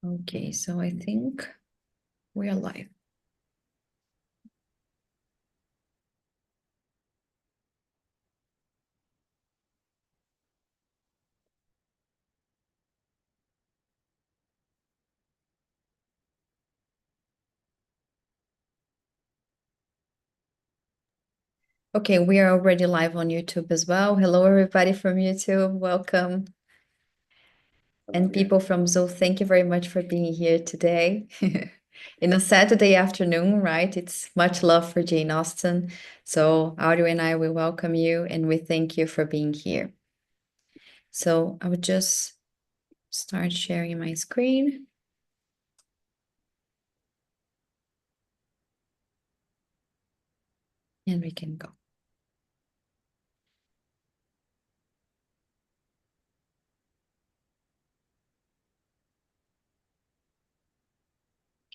Okay, so I think we are live. Okay, we are already live on YouTube as well. Hello, everybody from YouTube. Welcome. And people from Zoom, thank you very much for being here today. In a Saturday afternoon, right? It's much love for Jane Austen. So Audio and I will welcome you and we thank you for being here. So I would just start sharing my screen. And we can go.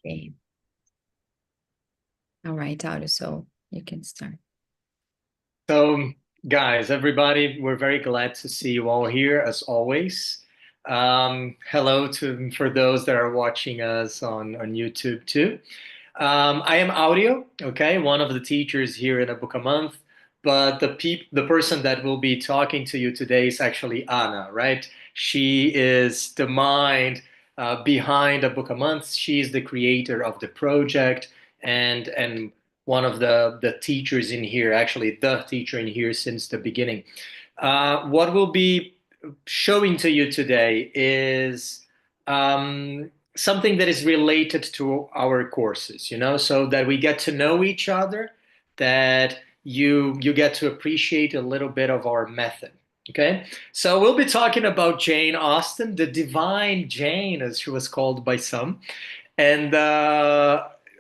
Okay. All right, Audio, so you can start. So, guys, everybody, we're very glad to see you all here as always. Hello to for those that are watching us on YouTube too. I am Audio, okay, one of the teachers here in A Book a Month, but the person that will be talking to you today is actually Anna, right? She is the mind behind A Book a Month. She's the creator of the project and one of the teachers in here, actually the teacher in here since the beginning. What we'll be showing to you today is something that is related to our courses, so that we get to know each other, that you get to appreciate a little bit of our method. Okay, so we'll be talking about Jane Austen, the divine Jane, as she was called by some, and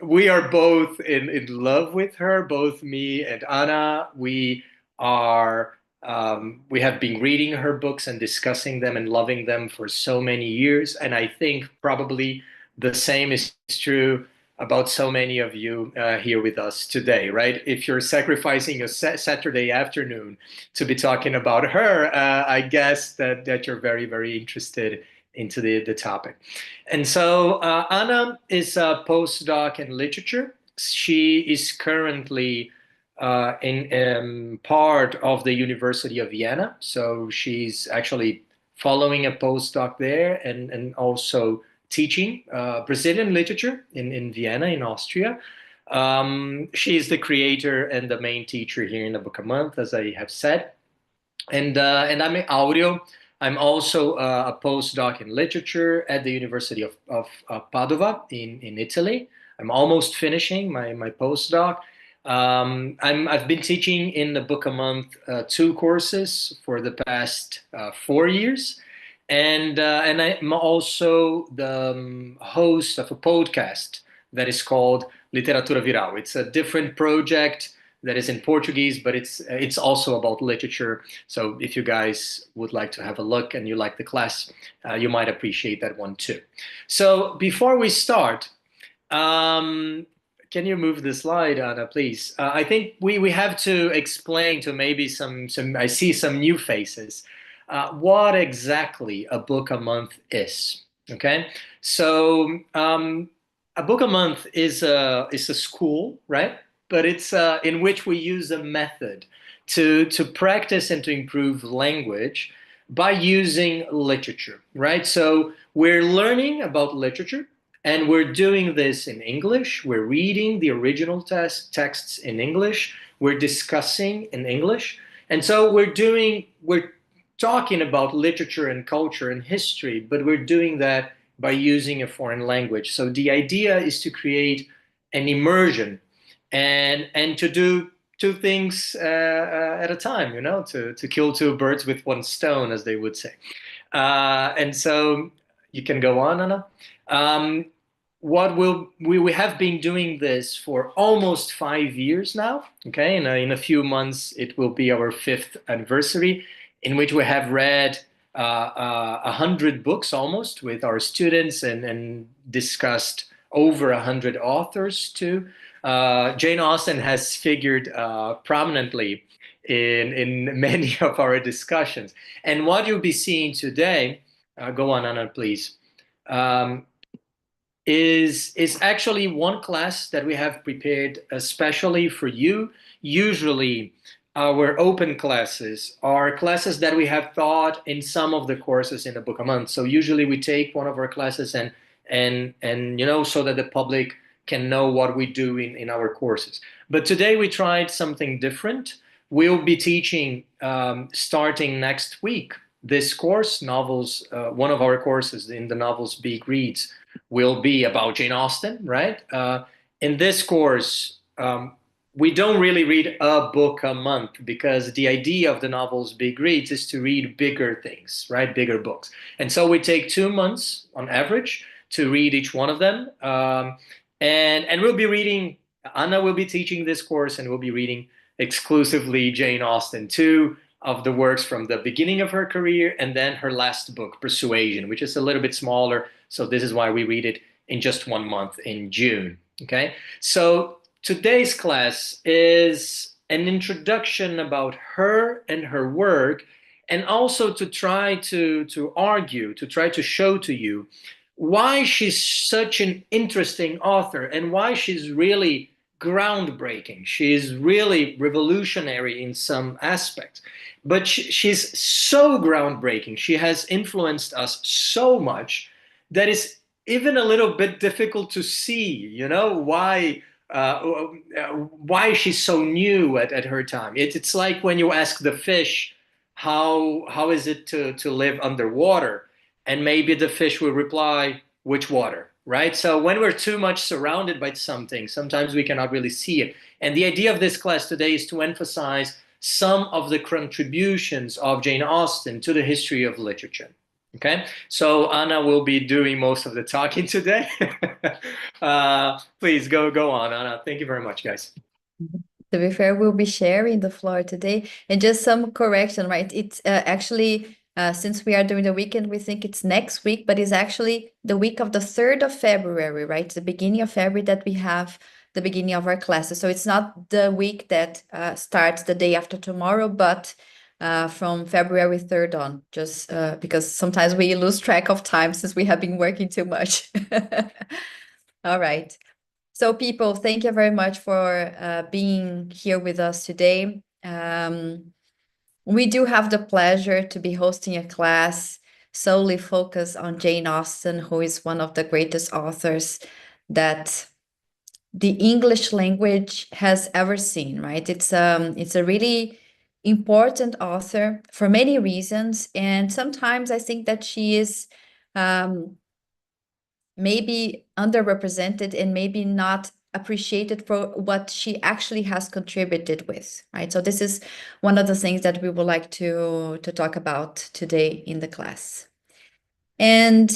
we are both in love with her, both me and Anna. We have been reading her books and discussing them and loving them for so many years. And I think probably the same is true about so many of you here with us today, right? If you're sacrificing a Saturday afternoon to be talking about her, I guess that you're very, very interested into the topic. And so Anna is a postdoc in literature. She is currently in part of the University of Vienna. So she's actually following a postdoc there and also teaching Brazilian literature in Vienna, in Austria. She's the creator and the main teacher here in A Book a Month, as I have said. And I'm Audio. I'm also a postdoc in literature at the University of Padova in Italy. I'm almost finishing my postdoc. I've been teaching in the Book a Month 2 courses for the past 4 years. And I'm also the host of a podcast that is called Literatura Viral. It's a different project that is in Portuguese, but it's also about literature. So if you guys would like to have a look and you like the class, you might appreciate that one too. So before we start, can you move the slide, Anna, please? I think we have to explain to maybe some I see some new faces, what exactly a book a month is. Okay, so a book a month is a school, right? But it's in which we use a method to practice and to improve language by using literature, right? So we're learning about literature, and we're doing this in English. We're reading the original texts in English. We're discussing in English. And so we're talking about literature and culture and history, but we're doing that by using a foreign language. So the idea is to create an immersion and to do two things at a time, to kill two birds with one stone, as they would say. And so you can go on, Anna. We have been doing this for almost 5 years now. Okay, and in a few months it will be our 5th anniversary, in which we have read 100 books almost with our students and discussed over 100 authors too. Jane Austen has figured prominently in many of our discussions. And what you'll be seeing today, go on, Anna, please. is actually one class that we have prepared especially for you. Usually, our open classes are classes that we have taught in some of the courses in a book a month. So usually we take one of our classes and so that the public can know what we do in our courses. But today we tried something different. We'll be teaching starting next week this course, novels. One of our courses in the novels Big Reads will be about Jane Austen, right? In this course, we don't really read a book a month because the idea of the novels Big Reads is to read bigger things, right? Bigger books. And so we take 2 months on average to read each one of them. And we'll be reading, Anna will be teaching this course, and we'll be reading exclusively Jane Austen, two of the works from the beginning of her career, and then her last book, Persuasion, which is a little bit smaller. So this is why we read it in just 1 month in June. Okay. So today's class is an introduction about her and her work, and also to try to argue, to try to show to you why she's such an interesting author and why she's really groundbreaking. She's really revolutionary in some aspects, but she's so groundbreaking. She has influenced us so much that it's even a little bit difficult to see, uh, why she's so new at her time. It's like when you ask the fish, how is it to live underwater? And maybe the fish will reply, which water, right? So when we're too much surrounded by something, sometimes we cannot really see it. And the idea of this class today is to emphasize some of the contributions of Jane Austen to the history of literature. Okay, so Anna will be doing most of the talking today. Please go on, Anna. Thank you very much, guys. To be fair, we'll be sharing the floor today. And just some correction, right? It's actually, since we are doing the weekend, we think it's next week, but it's actually the week of the 3rd of February, right? The beginning of February that we have the beginning of our classes. So it's not the week that starts the day after tomorrow, but from February 3rd on, just because sometimes we lose track of time since we have been working too much. All right. So people, thank you very much for being here with us today. We do have the pleasure to be hosting a class solely focused on Jane Austen, who is one of the greatest authors that the English language has ever seen, right? It's a really important author for many reasons. And sometimes I think that she is maybe underrepresented and maybe not appreciated for what she actually has contributed with, right? So this is one of the things that we would like to talk about today in the class. And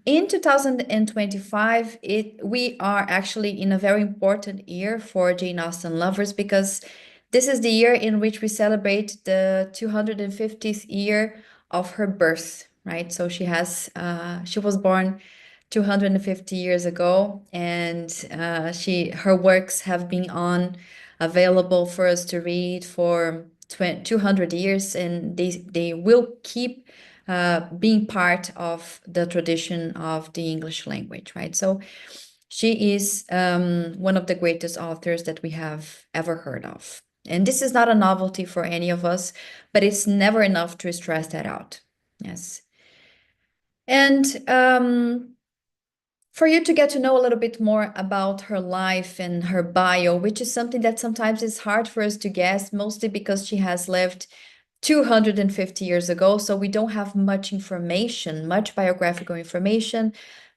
in 2025, we are actually in a very important year for Jane Austen lovers, because this is the year in which we celebrate the 250th year of her birth, right? So she was born 250 years ago, and her works have been available for us to read for 200 years, and they will keep being part of the tradition of the English language, right? So she is one of the greatest authors that we have ever heard of. And this is not a novelty for any of us, but it's never enough to stress that out. Yes. And for you to get to know a little bit more about her life and her bio, which is something that sometimes is hard for us to guess, mostly because she has lived 250 years ago. So we don't have much information, much biographical information,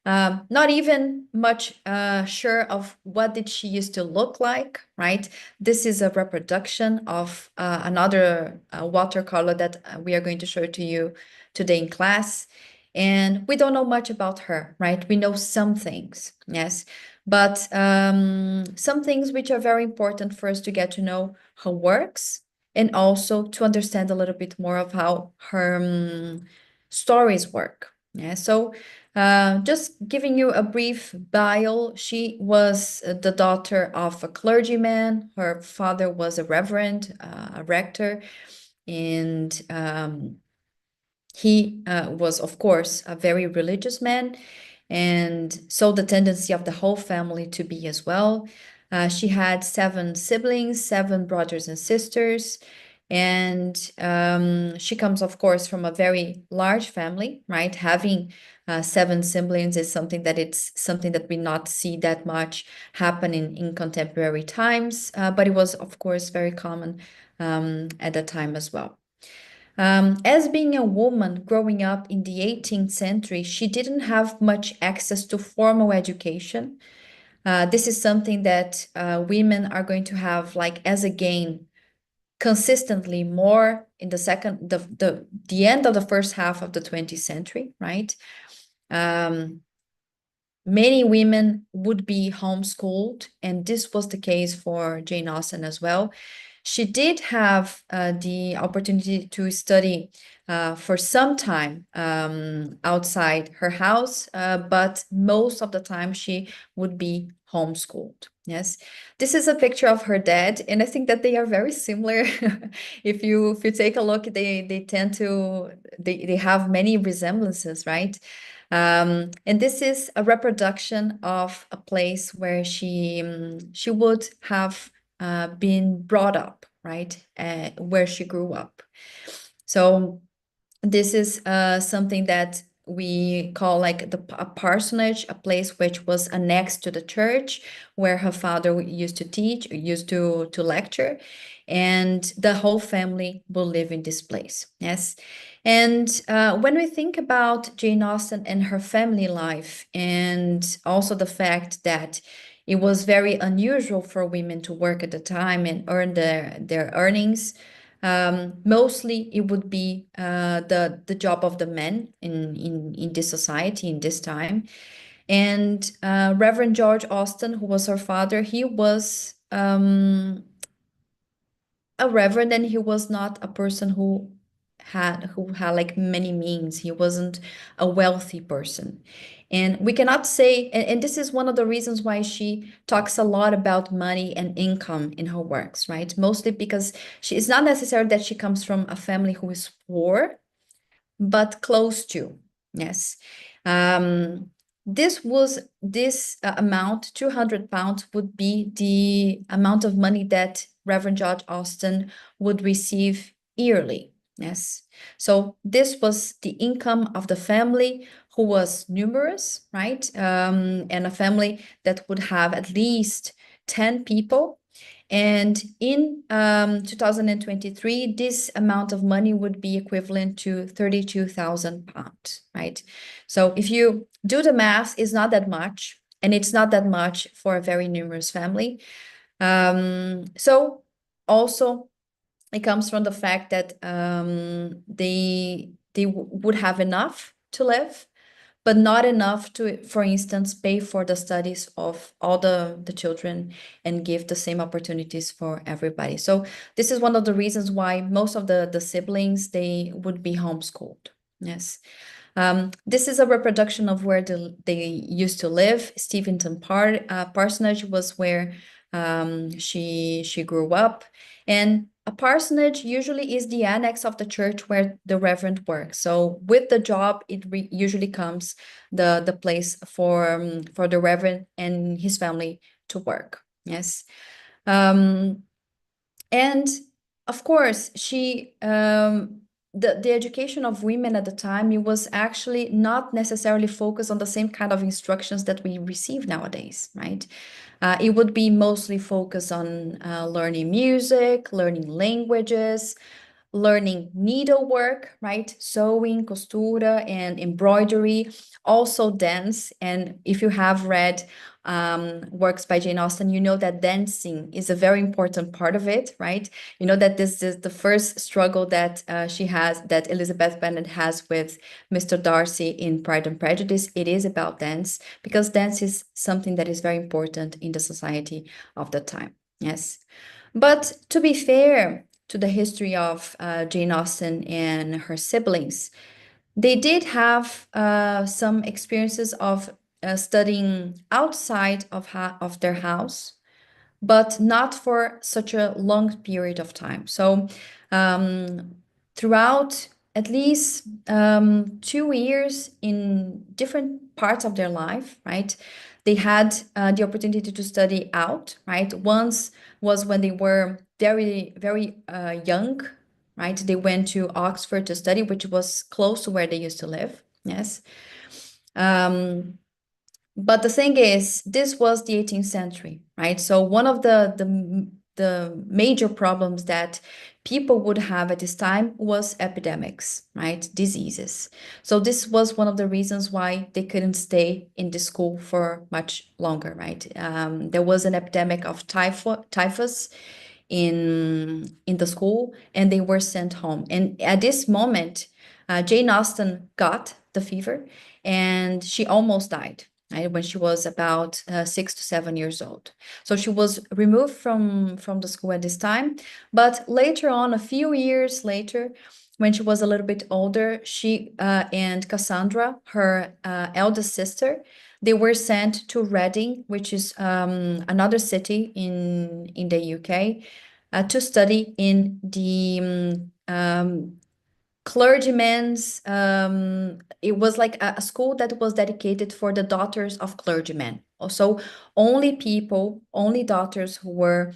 not even much sure of what did she used to look like, right? This is a reproduction of another watercolor that we are going to show to you today in class. And we don't know much about her, right? We know some things, yes, but some things which are very important for us to get to know her works, and also to understand a little bit more of how her stories work. Yeah, so just giving you a brief bio, she was the daughter of a clergyman. Her father was a reverend, a rector, and he was, of course, a very religious man. and so the tendency of the whole family to be as well. She had 7 siblings, 7 brothers and sisters, and she comes, of course, from a very large family, right? Having 7 siblings is something that we not see that much happen in contemporary times, but it was, of course, very common at the time as well. As being a woman growing up in the 18th century, she didn't have much access to formal education. This is something that women are going to have, like, as a gain consistently more in the end of the first half of the 20th century, right? Many women would be homeschooled, and this was the case for Jane Austen as well. She did have the opportunity to study for some time outside her house, but most of the time she would be homeschooled. Yes, this is a picture of her dad, and I think that they are very similar. If you take a look, they have many resemblances, right? And this is a reproduction of a place where she would have been brought up, right? Where she grew up. So this is something that we call like a parsonage, a place which was annexed to the church where her father used to teach, used to lecture, and the whole family will live in this place. Yes. And when we think about Jane Austen and her family life, and also the fact that it was very unusual for women to work at the time and earn their earnings, mostly it would be the job of the men in this society in this time. And Reverend George Austen, who was her father, he was a reverend, and he was not a person who had like many means. He wasn't a wealthy person. And we cannot say, and this is one of the reasons why she talks a lot about money and income in her works, right? Mostly because it's not necessary that she comes from a family who is poor, but close to. Yes. This amount, £200, would be the amount of money that Reverend George Austen would receive yearly. Yes. So this was the income of the family, who was numerous, right? And a family that would have at least 10 people. And in 2023, this amount of money would be equivalent to £32,000, right? So if you do the math, it's not that much, and it's not that much for a very numerous family. So also it comes from the fact that they would have enough to live, but not enough to, for instance, pay for the studies of all the children and give the same opportunities for everybody. So this is one of the reasons why most of the siblings, they would be homeschooled. Yes. This is a reproduction of where they used to live. Steventon Parsonage was where she grew up. And a parsonage usually is the annex of the church where the reverend works. So with the job, it usually comes the place for the reverend and his family to work. Yes. And of course, the education of women at the time, it was actually not necessarily focused on the same kind of instructions that we receive nowadays, right? It would be mostly focused on learning music, learning languages, learning needlework, right? Sewing, costura, and embroidery, also dance. And if you have read works by Jane Austen, you know that dancing is a very important part of it, right? You know that this is the first struggle that that Elizabeth Bennet has with Mr. Darcy in Pride and Prejudice. It is about dance, because dance is something that is very important in the society of the time. Yes. But to be fair to the history of Jane Austen and her siblings, they did have some experiences of studying outside of their house, but not for such a long period of time. So throughout at least 2 years in different parts of their life, right? They had the opportunity to study out, right? Once was when they were very, very young, right? They went to Oxford to study, which was close to where they used to live. Yes. But the thing is, this was the 18th century, right? So one of the major problems that people would have at this time was epidemics, right? Diseases. So this was one of the reasons why they couldn't stay in the school for much longer, right? There was an epidemic of typhus in the school, and they were sent home. And at this moment, Jane Austen got the fever, and she almost died, right, when she was about 6 to 7 years old. So she was removed from the school at this time. But later on, a few years later, when she was a little bit older, she and Cassandra, her eldest sister, they were sent to Reading, which is another city in the UK, to study in the clergymen's. It was like a school that was dedicated for the daughters of clergymen. Also, only daughters who were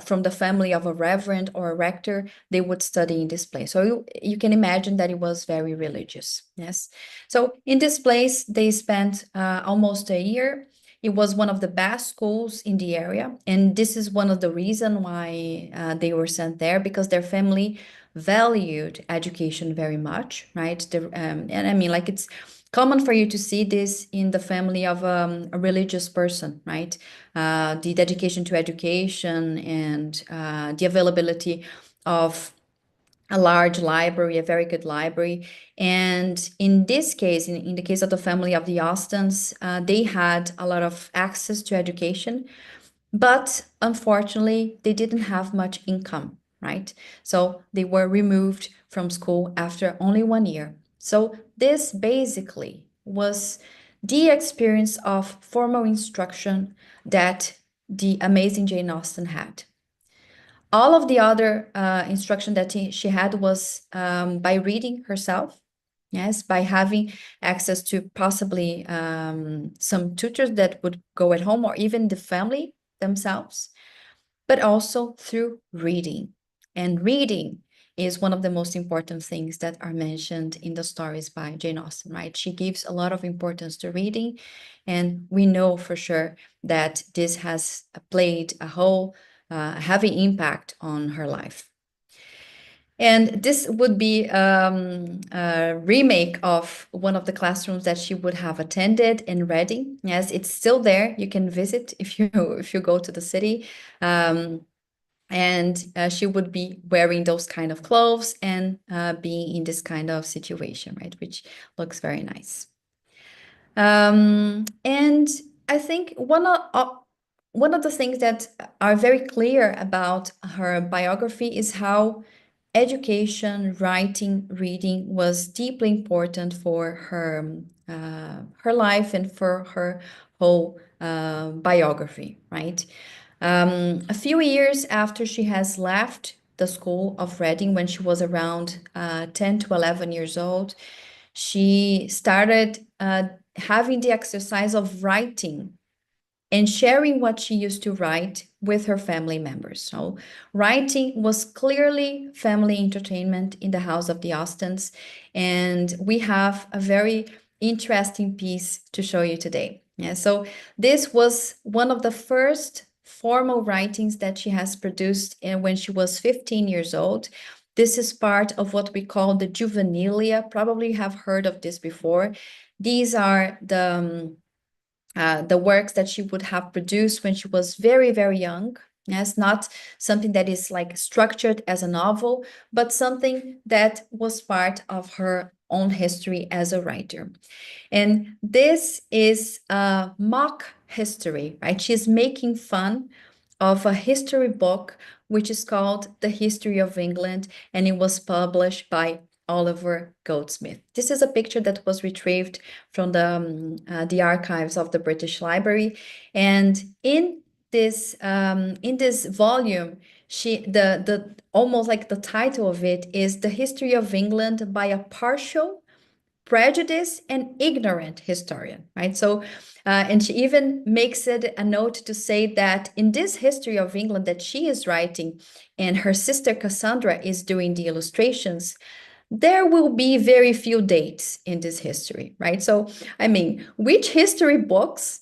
from the family of a reverend or a rector, they would study in this place. So you can imagine that it was very religious. Yes. So in this place, they spent almost a year. It was one of the best schools in the area, and this is one of the reasons why they were sent there, because their family valued education very much, right? And I mean, like, it's common for you to see this in the family of a religious person, right? The dedication to education and the availability of a large library, a very good library. And in this case, in the case of the family of the Austens, they had a lot of access to education, but unfortunately, they didn't have much income, right? So they were removed from school after only 1 year. So this basically was the experience of formal instruction that the amazing Jane Austen had. All of the other instruction that she had was by reading herself, yes, by having access to possibly some tutors that would go at home, or even the family themselves, but also through reading. And reading is one of the most important things that are mentioned in the stories by Jane Austen, right? She gives a lot of importance to reading, and we know for sure that this has played a whole heavy impact on her life. And this would be a remake of one of the classrooms that she would have attended in Reading. Yes, it's still there. You can visit if you go to the city. And she would be wearing those kind of clothes and being in this kind of situation, right? Which looks very nice. And I think one of the things that are very clear about her biography is how education, writing, reading was deeply important for her life and for her whole biography, right? A few years after she has left the school of Reading, when she was around 10 to 11 years old, she started having the exercise of writing and sharing what she used to write with her family members. So writing was clearly family entertainment in the house of the Austens, and we have a very interesting piece to show you today. Yeah, so this was one of the first formal writings that she has produced when she was 15 years old. This is part of what we call the juvenilia. Probably you have heard of this before. These are the works that she would have produced when she was very, very young. Yes, not something that is like structured as a novel, but something that was part of her own history as a writer. And this is a mock history, right? She's making fun of a history book, which is called The History of England, and it was published by Oliver Goldsmith. This is a picture that was retrieved from the archives of the British Library, and in this volume, the almost like the title of it is The History of England by a Partial, Prejudice, and Ignorant Historian, right? So, and she even makes it a note to say that in this history of England that she is writing, and her sister Cassandra is doing the illustrations, there will be very few dates in this history, right? So, I mean, which history books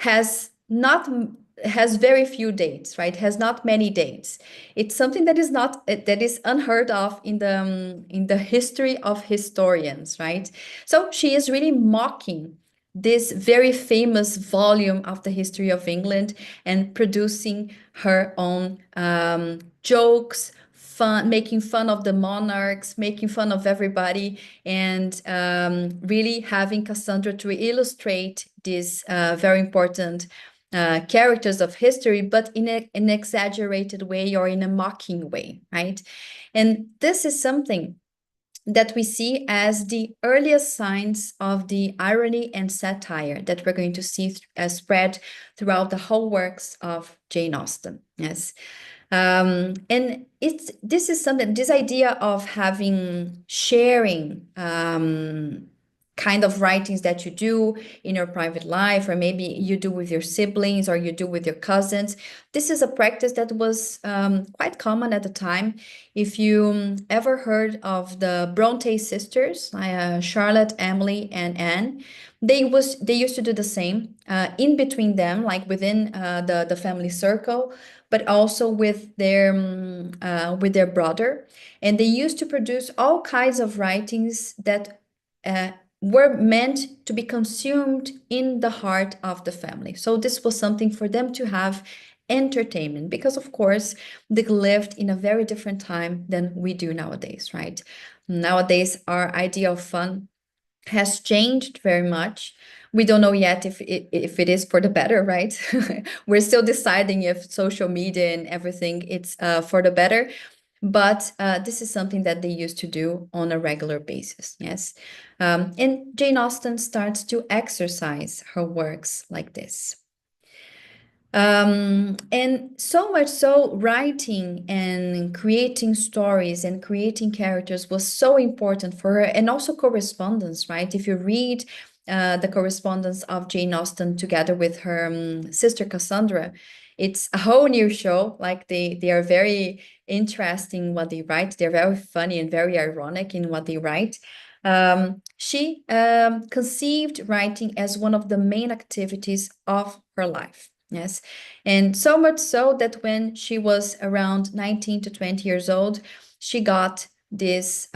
has not has very few dates, right? Has not many dates. It's something that is not that is unheard of in the history of historians, right? So she is really mocking this very famous volume of the history of England and producing her own jokes, fun, making fun of the monarchs, making fun of everybody, and really having Cassandra to illustrate these very important characters of history, but in an exaggerated way or in a mocking way, right? And this is something that we see as the earliest signs of the irony and satire that we're going to see spread throughout the whole works of Jane Austen. Yes. And this is something, this idea of having sharing kind of writings that you do in your private life, or maybe you do with your siblings or you do with your cousins. This is a practice that was quite common at the time. If you ever heard of the Bronte sisters, Charlotte, Emily, and Anne, they used to do the same in between them, like within the family circle, but also with their brother, and they used to produce all kinds of writings that were meant to be consumed in the heart of the family. So this was something for them to have entertainment, because of course they lived in a very different time than we do nowadays, right? Nowadays, our idea of fun has changed very much. We don't know yet if it is for the better, right? We're still deciding if social media and everything it's for the better. But this is something that they used to do on a regular basis, yes. And Jane Austen starts to exercise her works like this. And so much so, writing and creating stories and creating characters was so important for her, and also correspondence, right? If you read the correspondence of Jane Austen together with her sister Cassandra, it's a whole new show. Like they are very interesting what they write. They're very funny and very ironic in what they write. She conceived writing as one of the main activities of her life. Yes. And so much so that when she was around 19 to 20 years old, she got this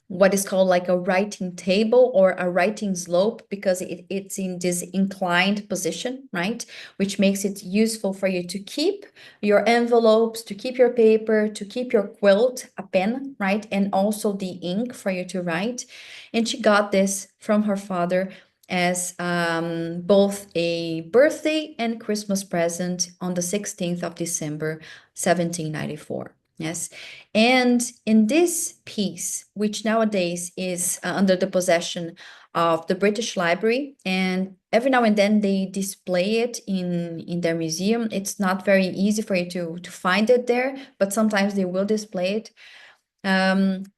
what is called like a writing table or a writing slope, because it's in this inclined position, right? Which makes it useful for you to keep your envelopes, to keep your paper, to keep your quilt, a pen, right? And also the ink for you to write. And she got this from her father as both a birthday and Christmas present on the 16th of December, 1794. Yes. And in this piece, which nowadays is under the possession of the British Library, and every now and then they display it in their museum. It's not very easy for you to find it there, but sometimes they will display it.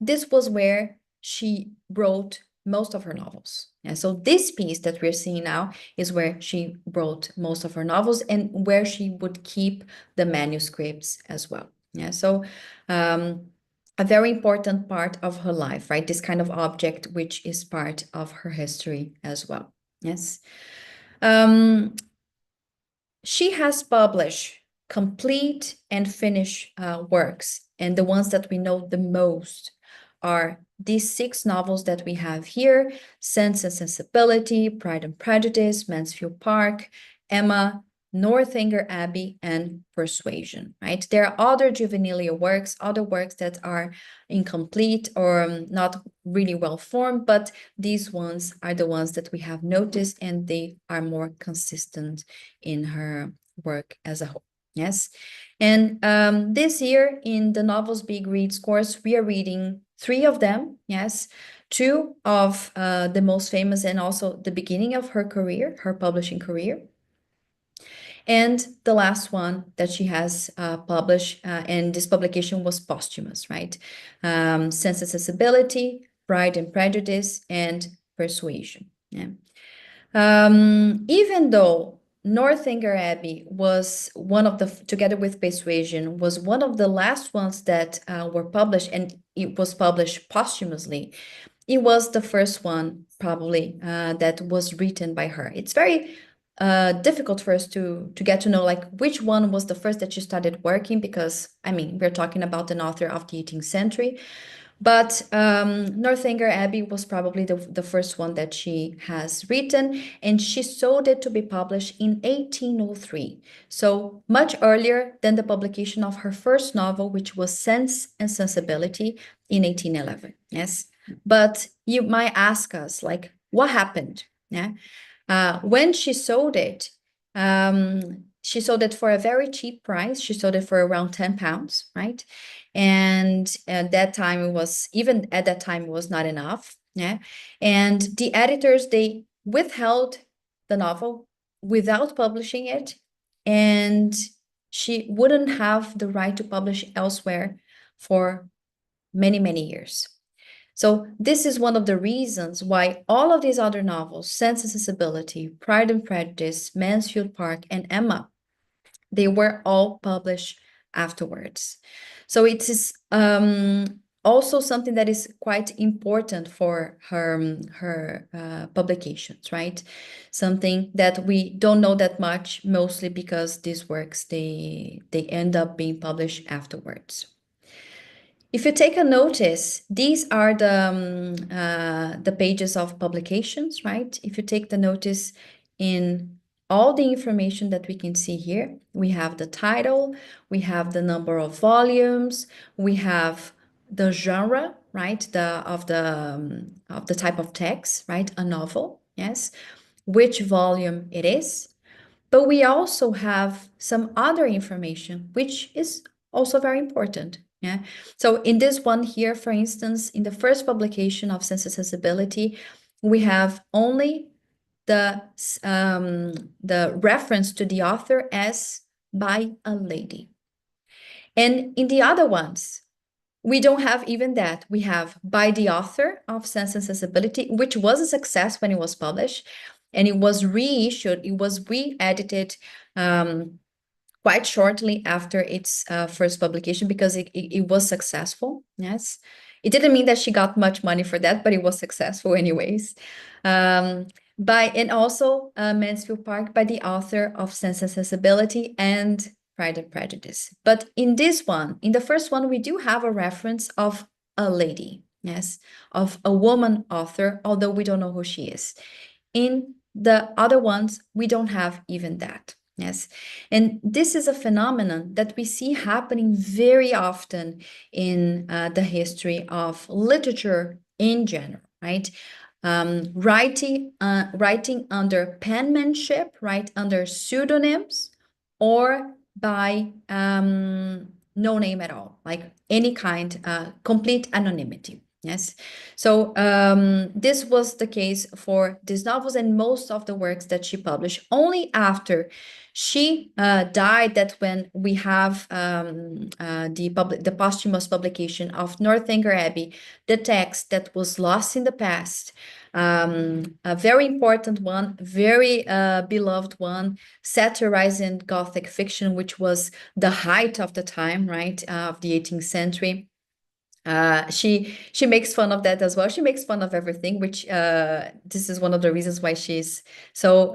This was where she wrote most of her novels. And so this piece that we're seeing now is where she wrote most of her novels and where she would keep the manuscripts as well. Yeah, so a very important part of her life, right? This kind of object, which is part of her history as well. Yes. She has published complete and finished works, and the ones that we know the most are these 6 novels that we have here: Sense and Sensibility, Pride and Prejudice, Mansfield Park, Emma, Northanger Abbey, and Persuasion, right? There are other juvenilia works, other works that are incomplete or not really well formed, but these ones are the ones that we have noticed, and they are more consistent in her work as a whole. Yes. And this year in the Novels Big Reads course, we are reading 3 of them. Yes. 2 of the most famous and also the beginning of her career, her publishing career. And the last one that she has published, and this publication was posthumous, right? Sense and Sensibility, Pride and Prejudice, and Persuasion. Yeah. Even though Northanger Abbey was one of the, together with Persuasion, was one of the last ones that were published, and it was published posthumously, it was the first one probably that was written by her. It's very difficult for us to get to know like which one was the first that she started working, because I mean we're talking about an author of the 18th century, but Northanger Abbey was probably the first one that she has written, and she sold it to be published in 1803. So much earlier than the publication of her first novel, which was Sense and Sensibility in 1811. Yes. But you might ask us, like, what happened? Yeah. When she sold it for a very cheap price. She sold it for around £10, right? And at that time, it was not enough. Yeah. And the editors, they withheld the novel without publishing it, and she wouldn't have the right to publish elsewhere for many, many years. So this is one of the reasons why all of these other novels, Sense and Sensibility, Pride and Prejudice, Mansfield Park, and Emma, they were all published afterwards. So it is also something that is quite important for her publications, right? Something that we don't know that much, mostly because these works, they end up being published afterwards. If you take a notice, these are the pages of publications, right? If you take the notice in all the information that we can see here, we have the title, we have the number of volumes, we have the genre, right? Of the type of text, right? A novel, yes. Which volume it is. But we also have some other information, which is also very important. Yeah. So in this one here, for instance, in the first publication of Sense and Sensibility, we have only the reference to the author as by a lady. And in the other ones, we don't have even that. We have by the author of Sense and Sensibility, which was a success when it was published, and it was reissued, it was re-edited quite shortly after its first publication, because it was successful. Yes, it didn't mean that she got much money for that, but it was successful anyways. And also Mansfield Park, by the author of Sense and Sensibility and Pride and Prejudice. But in this one, in the first one, we do have a reference of a lady, yes, of a woman author, although we don't know who she is. In the other ones, we don't have even that. Yes. And this is a phenomenon that we see happening very often in the history of literature in general, right? Writing under penmanship, right? Under pseudonyms, or by no name at all, like any kind, complete anonymity. Yes. So this was the case for these novels and most of the works that she published. Only after she died, that when we have the posthumous publication of Northanger Abbey, the text that was lost in the past, a very important one, very beloved one, satirizing Gothic fiction, which was the height of the time, right, of the 18th century. She makes fun of that as well. She makes fun of everything, which this is one of the reasons why she's so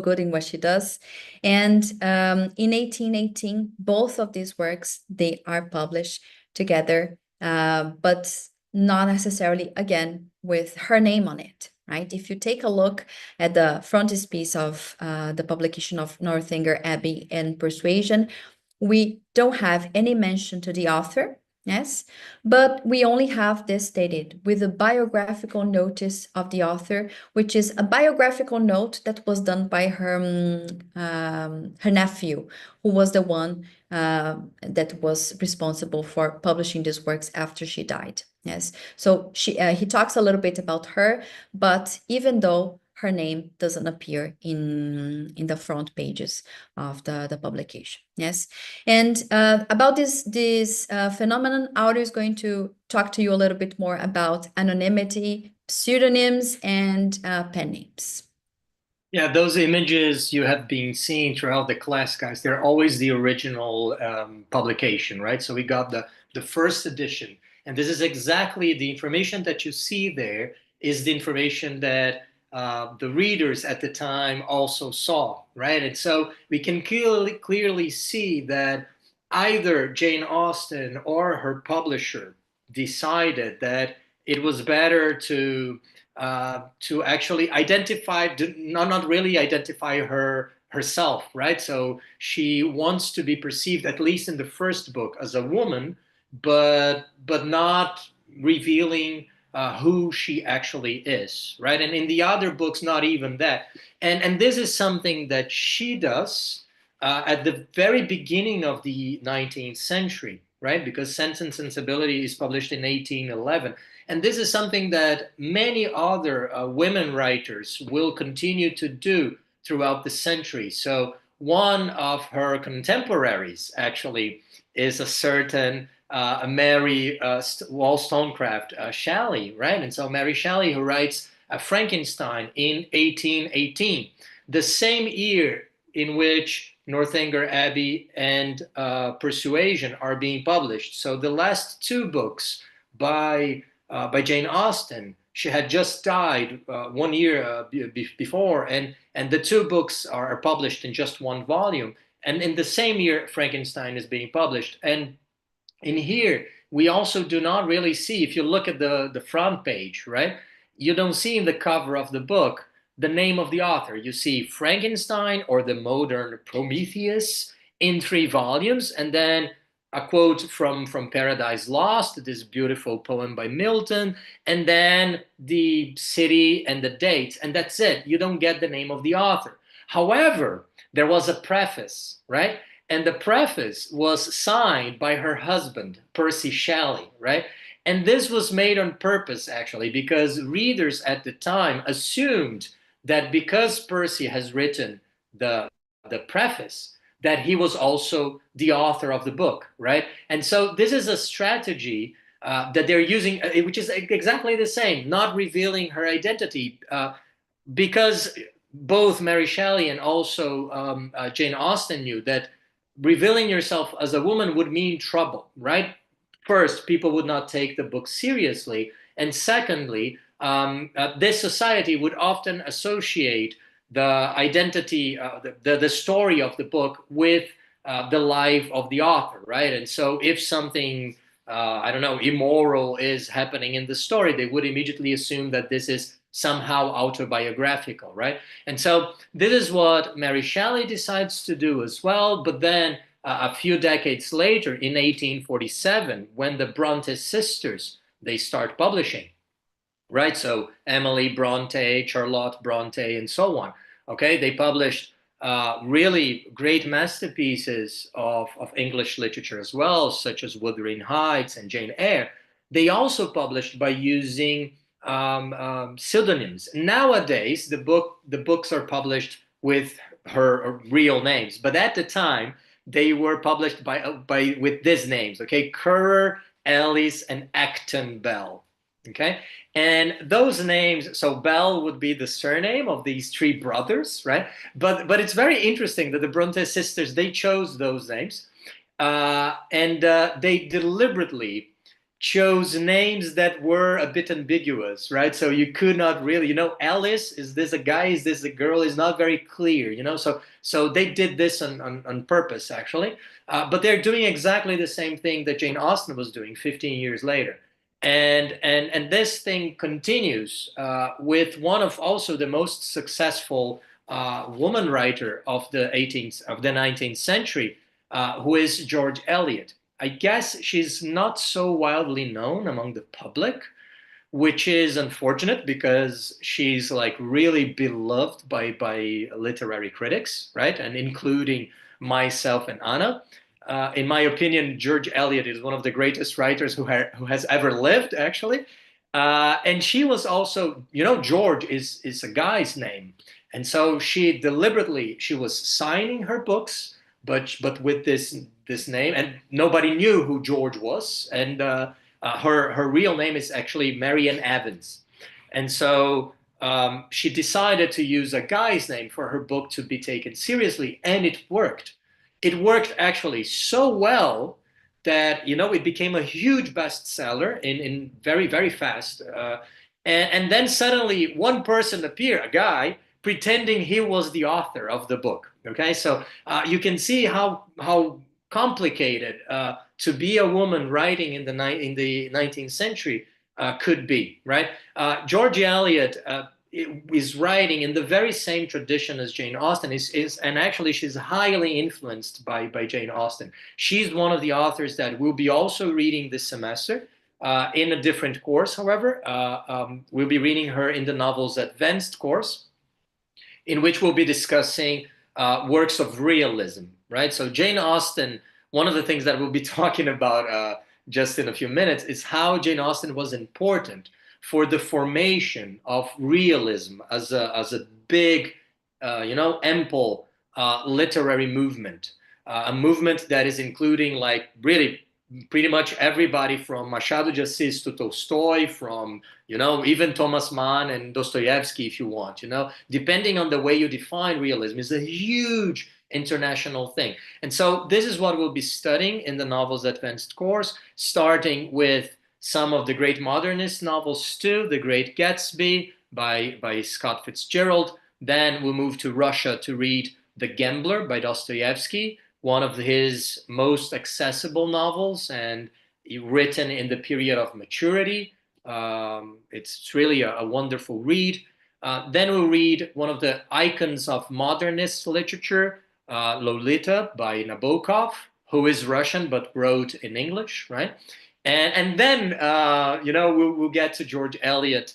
good in what she does. And in 1818, both of these works, they are published together, but not necessarily, again, with her name on it, right? If you take a look at the frontispiece of the publication of Northanger Abbey and Persuasion, we don't have any mention to the author. Yes, but we only have this stated with a biographical notice of the author, which is a biographical note that was done by her nephew, who was the one that was responsible for publishing these works after she died. Yes, so he talks a little bit about her, but even though her name doesn't appear in the front pages of the publication. Yes, and about this phenomenon, Aura is going to talk to you a little bit more about anonymity, pseudonyms, and pen names. Yeah, those images you have been seeing throughout the class, guys, they're always the original publication, right? So we got the first edition, and this is exactly the information that you see there is the information that the readers at the time also saw, right? And so we can clearly see that either Jane Austen or her publisher decided that it was better to actually identify, not really identify herself, right? So she wants to be perceived, at least in the first book, as a woman, but not revealing who she actually is, right? And in the other books, not even that. And this is something that she does at the very beginning of the 19th century, right? Because Sense and Sensibility is published in 1811. And this is something that many other women writers will continue to do throughout the century. So one of her contemporaries actually is a certain Mary Wollstonecraft Shelley, right? And so Mary Shelley, who writes Frankenstein in 1818, the same year in which Northanger Abbey and Persuasion are being published. So the last two books by Jane Austen. She had just died 1 year before, and the two books are published in just one volume. And in the same year, Frankenstein is being published. And in here, we also do not really see, if you look at the front page, right? You don't see in the cover of the book the name of the author. You see Frankenstein or the modern Prometheus in 3 volumes, and then a quote from Paradise Lost, this beautiful poem by Milton, and then the city and the dates, and that's it. You don't get the name of the author. However, there was a preface, right? And the preface was signed by her husband, Percy Shelley, right? And this was made on purpose, actually, because readers at the time assumed that because Percy has written the preface, that he was also the author of the book, right? And so this is a strategy that they're using, which is exactly the same, not revealing her identity, because both Mary Shelley and also Jane Austen knew that revealing yourself as a woman would mean trouble, right? First, people would not take the book seriously, and secondly, this society would often associate the identity, the story of the book with the life of the author, right? And so if something, I don't know, immoral is happening in the story, they would immediately assume that this is somehow autobiographical, right? And so this is what Mary Shelley decides to do as well. But then a few decades later, in 1847, when the Bronte sisters, they start publishing, right? So Emily Bronte, Charlotte Bronte, and so on. Okay, they published really great masterpieces of English literature as well, such as Wuthering Heights and Jane Eyre. They also published by using pseudonyms. Nowadays, the books are published with her real names, but at the time they were published with these names. Okay, Currer, Ellis, and Acton Bell. Okay, and those names, so Bell would be the surname of these 3 brothers, right? But it's very interesting that the Bronte sisters, they chose those names, and they deliberately chose names that were a bit ambiguous, right? So you could not really, Alice, is this a guy? Is this a girl? Is not very clear, So they did this on purpose, actually. But they're doing exactly the same thing that Jane Austen was doing 15 years later. And this thing continues with one of also the most successful woman writer of the 19th century, who is George Eliot. I guess she's not so widely known among the public, which is unfortunate because she's like really beloved by literary critics, right? And including myself and Anna. In my opinion, George Eliot is one of the greatest writers who has ever lived, actually. And she was also, George is a guy's name, and so she was signing her books, but with this name, and nobody knew who George was, and her real name is actually Marian Evans, and so she decided to use a guy's name for her book to be taken seriously, and it worked. It worked actually so well that it became a huge bestseller in very very fast. And then suddenly one person appeared, a guy, pretending he was the author of the book. Okay, so you can see how complicated to be a woman writing in the 19th century could be, right? George Eliot is writing in the very same tradition as Jane Austen and actually she's highly influenced by Jane Austen. She's one of the authors that we'll be also reading this semester in a different course. However, we'll be reading her in the novels advanced course, in which we'll be discussing works of realism, right? So Jane Austen, one of the things that we'll be talking about just in a few minutes is how Jane Austen was important for the formation of realism as a big, ample literary movement, a movement that is including like really pretty much everybody from Machado de Assis to Tolstoy, from even Thomas Mann and Dostoevsky, if you want, depending on the way you define realism, is a huge international thing. And so this is what we'll be studying in the Novels Advanced course, starting with some of the great modernist novels too, The Great Gatsby by Scott Fitzgerald. Then we'll move to Russia to read The Gambler by Dostoevsky, one of his most accessible novels and written in the period of maturity. It's really a wonderful read. Then we'll read one of the icons of modernist literature, Lolita by Nabokov, who is Russian but wrote in English, right? And then we'll get to George Eliot,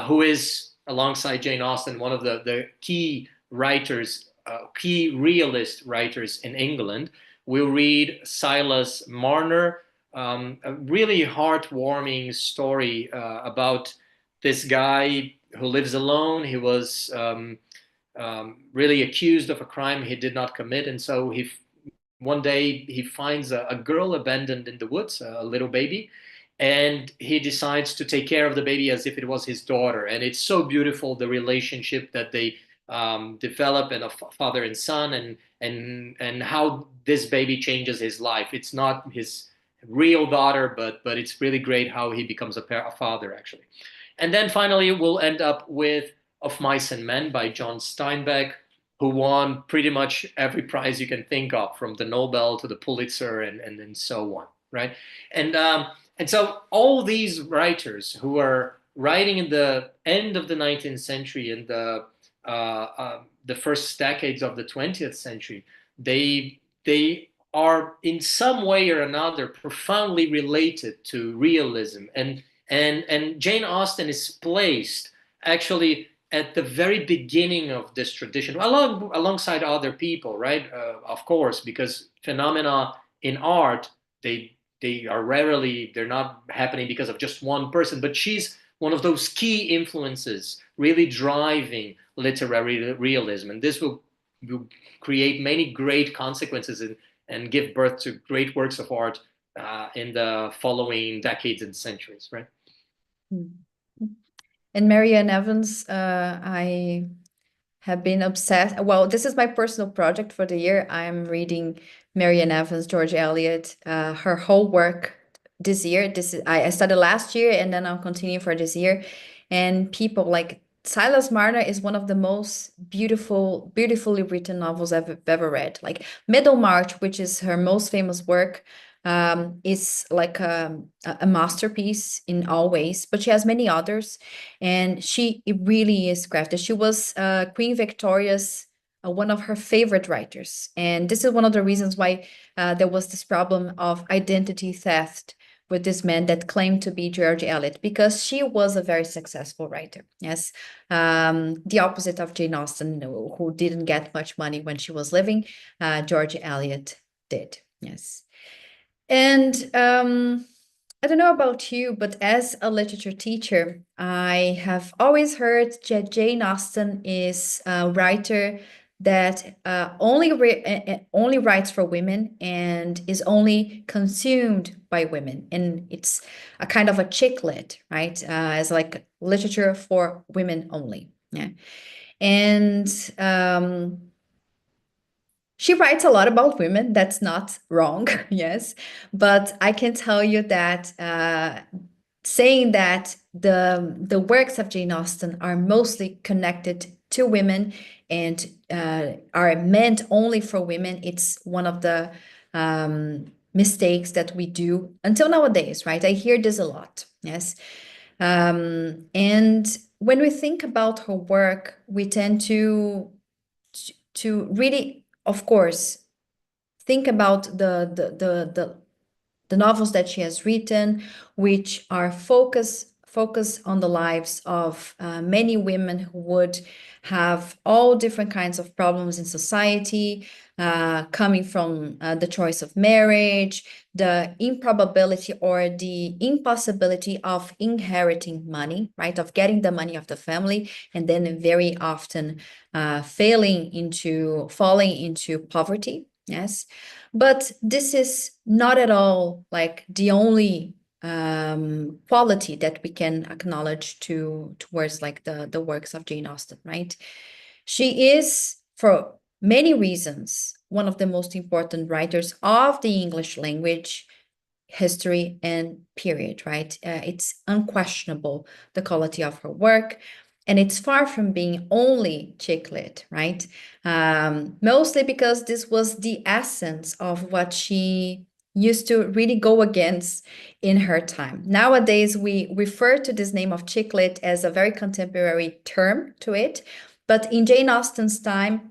who is alongside Jane Austen one of the key writers, key realist writers in England. We'll read Silas Marner, a really heartwarming story about this guy who lives alone. He was really accused of a crime he did not commit, and so one day he finds a girl abandoned in the woods, a little baby, and he decides to take care of the baby as if it was his daughter. And it's so beautiful, the relationship that they develop, and a father and son, and how this baby changes his life. It's not his real daughter, but it's really great how he becomes a father, actually. And then finally, we'll end up with Of Mice and Men by John Steinbeck, who won pretty much every prize you can think of, from the Nobel to the Pulitzer and so on, right? And so all these writers who are writing in the end of the 19th century and the first decades of the 20th century, they are in some way or another profoundly related to realism. And Jane Austen is placed actually at the very beginning of this tradition, alongside other people, right? Of course, because phenomena in art, they're not happening because of just one person, but she's one of those key influences really driving literary realism. And this will create many great consequences and give birth to great works of art in the following decades and centuries, right? And Marianne Evans, I have been obsessed. Well, this is my personal project for the year. I'm reading Marianne Evans, George Eliot, her whole work this year. I started last year, and then I'll continue for this year. And people like Silas Marner is one of the most beautifully written novels I've ever read. Like Middlemarch, which is her most famous work, is like a masterpiece in all ways, but she has many others, and it really is crafted. She was Queen Victoria's one of her favorite writers, and this is one of the reasons why there was this problem of identity theft with this man that claimed to be George Eliot, because she was a very successful writer. Yes, the opposite of Jane Austen, who didn't get much money when she was living. George Eliot did. Yes. And I don't know about you, but as a literature teacher, I have always heard that Jane Austen is a writer that only writes for women and is only consumed by women, and it's a kind of a chick lit, right? As like literature for women only. Yeah, and she writes a lot about women. That's not wrong, yes. But I can tell you that saying that the works of Jane Austen are mostly connected to women and are meant only for women, it's one of the mistakes that we do until nowadays, right? I hear this a lot, yes. And when we think about her work, we tend to really, of course, think about the novels that she has written, which are focus on the lives of many women who would have all different kinds of problems in society, coming from the choice of marriage, the improbability or the impossibility of inheriting money, right? Of getting the money of the family, and then very often falling into poverty. Yes. But this is not at all like the only quality that we can acknowledge towards like the works of Jane Austen, right? She is, for many reasons, one of the most important writers of the English language, history, and period, right? It's unquestionable, the quality of her work. And it's far from being only chick lit, right? Mostly because this was the essence of what she used to really go against in her time. Nowadays, we refer to this name of chick lit as a very contemporary term to it. But in Jane Austen's time,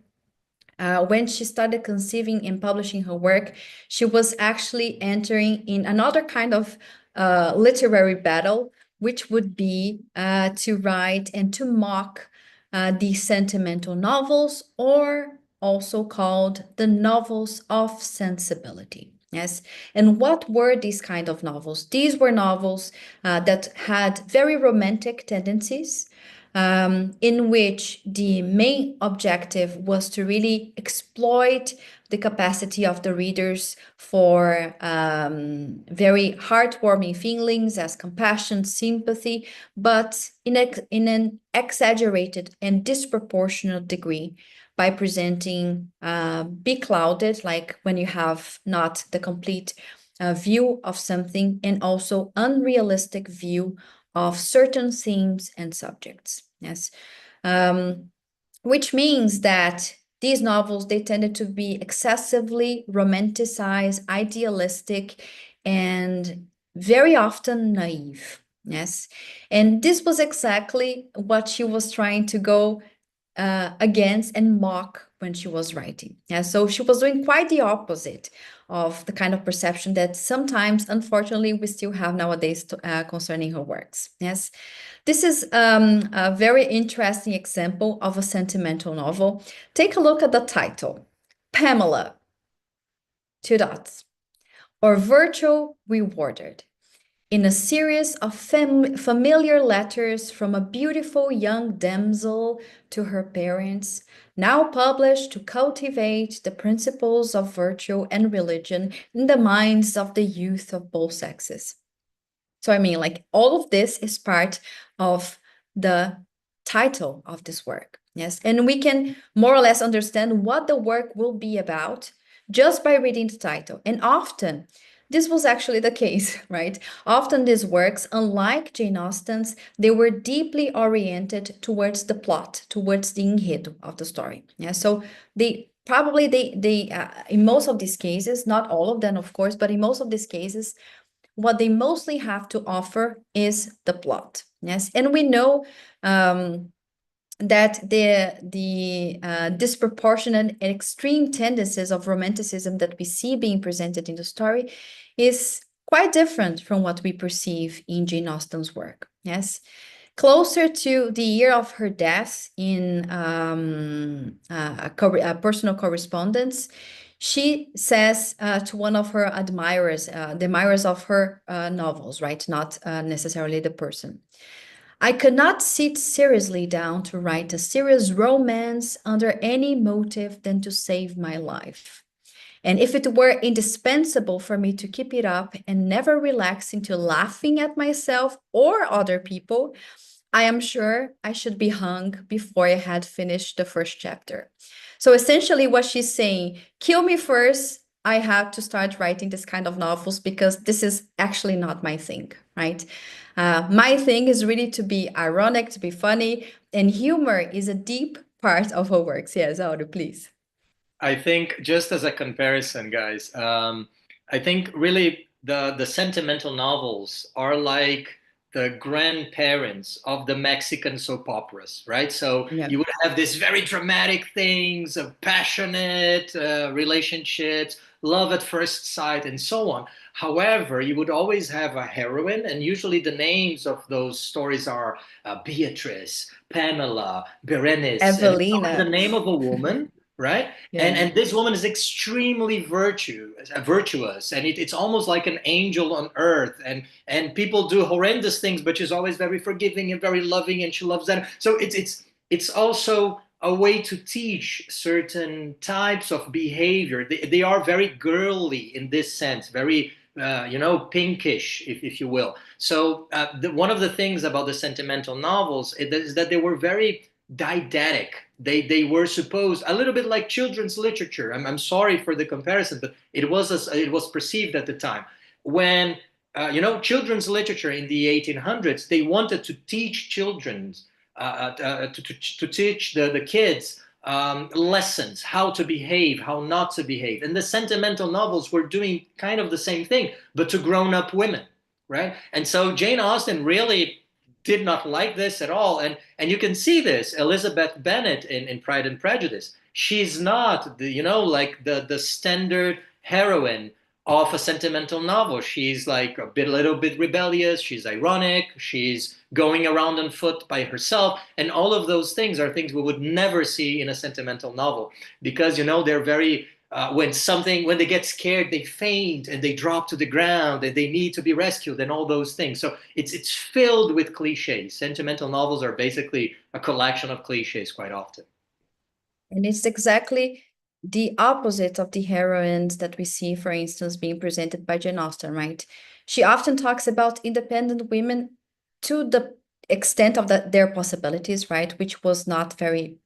when she started conceiving and publishing her work, she was actually entering in another kind of literary battle, which would be to write and to mock the sentimental novels, or also called the novels of sensibility. Yes. And what were these kind of novels? These were novels that had very romantic tendencies, in which the main objective was to really exploit the capacity of the readers for very heartwarming feelings as compassion, sympathy, but in an exaggerated and disproportionate degree, by presenting beclouded, like when you have not the complete view of something, and also unrealistic view of certain themes and subjects. Yes, which means that these novels, they tended to be excessively romanticized, idealistic, and very often naive. Yes, and this was exactly what she was trying to go against and mock when she was writing. Yeah, so she was doing quite the opposite of the kind of perception that sometimes, unfortunately, we still have nowadays concerning her works. Yes, this is a very interesting example of a sentimental novel. Take a look at the title, Pamela, two dots, or Virtue Rewarded. In a series of familiar letters from a beautiful young damsel to her parents, now published to cultivate the principles of virtue and religion in the minds of the youth of both sexes. So, I mean, like, all of this is part of the title of this work. Yes. And we can more or less understand what the work will be about just by reading the title. And often, this was actually the case, right? Often these works, unlike Jane Austen's, they were deeply oriented towards the plot, towards the enredo of the story. Yeah, so they probably in most of these cases, not all of them, of course, but in most of these cases, what they mostly have to offer is the plot. Yes, and we know that the disproportionate and extreme tendencies of romanticism that we see being presented in the story is quite different from what we perceive in Jane Austen's work. Yes, closer to the year of her death, in a personal correspondence, She says to one of her admirers, the admirers of her novels, right? Not necessarily the person. I could not sit seriously down to write a serious romance under any motive than to save my life. And if it were indispensable for me to keep it up and never relax into laughing at myself or other people, I am sure I should be hung before I had finished the first chapter. So essentially, what she's saying, kill me first. I have to start writing this kind of novels because this is actually not my thing, right? My thing is really to be ironic, to be funny, and humor is a deep part of her works. Yes, Aura, please. I think just as a comparison, guys, I think really the sentimental novels are like the grandparents of the Mexican soap operas, right? So Yeah. you would have these very dramatic things of passionate relationships, love at first sight, and so on. However, you would always have a heroine, and usually the names of those stories are Beatrice, Pamela, Berenice, and it's always the Evelina. name of a woman, right? And Yeah. and this woman is extremely virtuous, and it's almost like an angel on earth. And people do horrendous things, but she's always very forgiving and very loving, and she loves them. So it's also a way to teach certain types of behavior. They are very girly in this sense, very pinkish, if you will. So one of the things about the sentimental novels is that they were very didactic. They were supposed a little bit like children's literature. I'm sorry for the comparison, but it was perceived at the time when children's literature in the 1800s, they wanted to teach children to teach the kids lessons, how to behave, how not to behave. And the sentimental novels were doing kind of the same thing, but to grown-up women, right? And so Jane Austen really did not like this at all. And you can see this, Elizabeth Bennet in Pride and Prejudice. She's not like the standard heroine of a sentimental novel. She's like a little bit rebellious, she's ironic, she's going around on foot by herself, and all of those things are things we would never see in a sentimental novel, because they're very when they get scared, they faint and they drop to the ground and they need to be rescued and all those things. So it's filled with cliches. Sentimental novels are basically a collection of cliches quite often. And it's exactly the opposite of the heroines that we see, for instance, being presented by Jane Austen, right? She often talks about independent women to the extent of their possibilities, right? Which was not very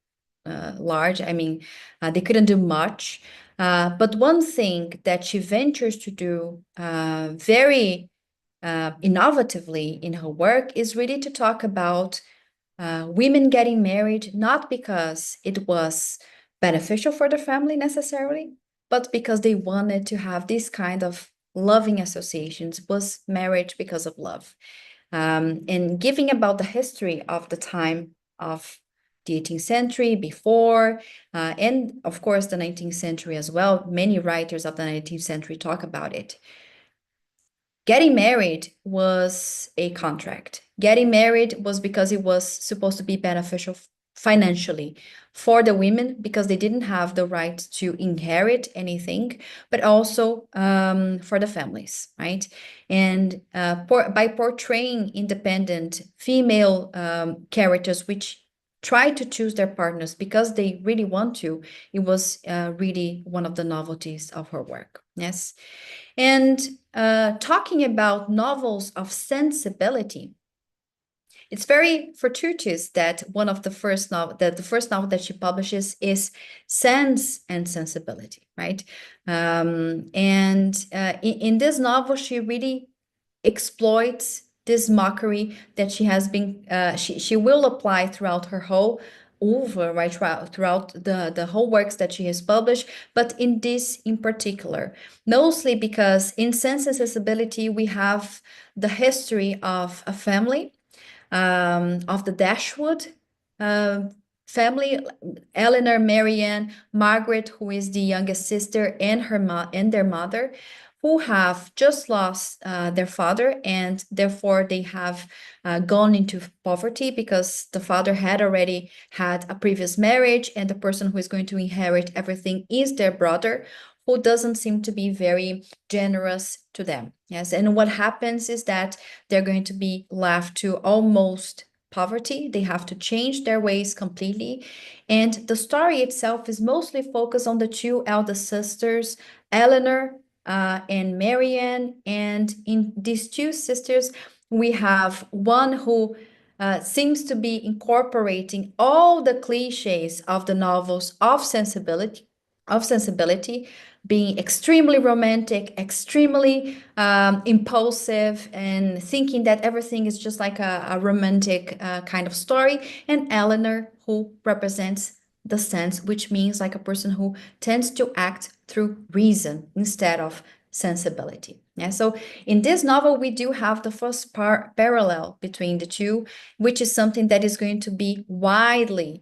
large. I mean, they couldn't do much. But one thing that she ventures to do very innovatively in her work is really to talk about women getting married, not because it was beneficial for the family necessarily, but because they wanted to have this kind of loving associations, was marriage because of love. And giving about the history of the time of the 18th century before, and of course the 19th century as well. Many writers of the 19th century talk about it. Getting married was a contract. Getting married was because it was supposed to be beneficial financially for the women because they didn't have the right to inherit anything, but also for the families, right? And by portraying independent female characters, which try to choose their partners because they really want to, it was really one of the novelties of her work. Yes. And talking about novels of sensibility, it's very fortuitous that one of the first novel that she publishes is Sense and Sensibility, right? And in this novel, she really exploits this mockery that she has been she will apply throughout her whole over right throughout the whole works that she has published, but in this in particular, mostly because in Sense and Sensibility we have the history of a family of the Dashwood family, Eleanor, Marianne, Margaret, who is the youngest sister, and and their mother, who have just lost their father, and therefore they have gone into poverty because the father had already had a previous marriage, and the person who is going to inherit everything is their brother, who doesn't seem to be very generous to them. Yes, and what happens is that they're going to be left to almost poverty. They have to change their ways completely. And the story itself is mostly focused on the two eldest sisters, Eleanor and Marianne. And in these two sisters, we have one who seems to be incorporating all the cliches of the novels of sensibility, being extremely romantic, extremely impulsive, and thinking that everything is just like a romantic kind of story. And Eleanor, who represents the sense, which means like a person who tends to act through reason instead of sensibility. Yeah, so in this novel, we do have the first parallel between the two, which is something that is going to be widely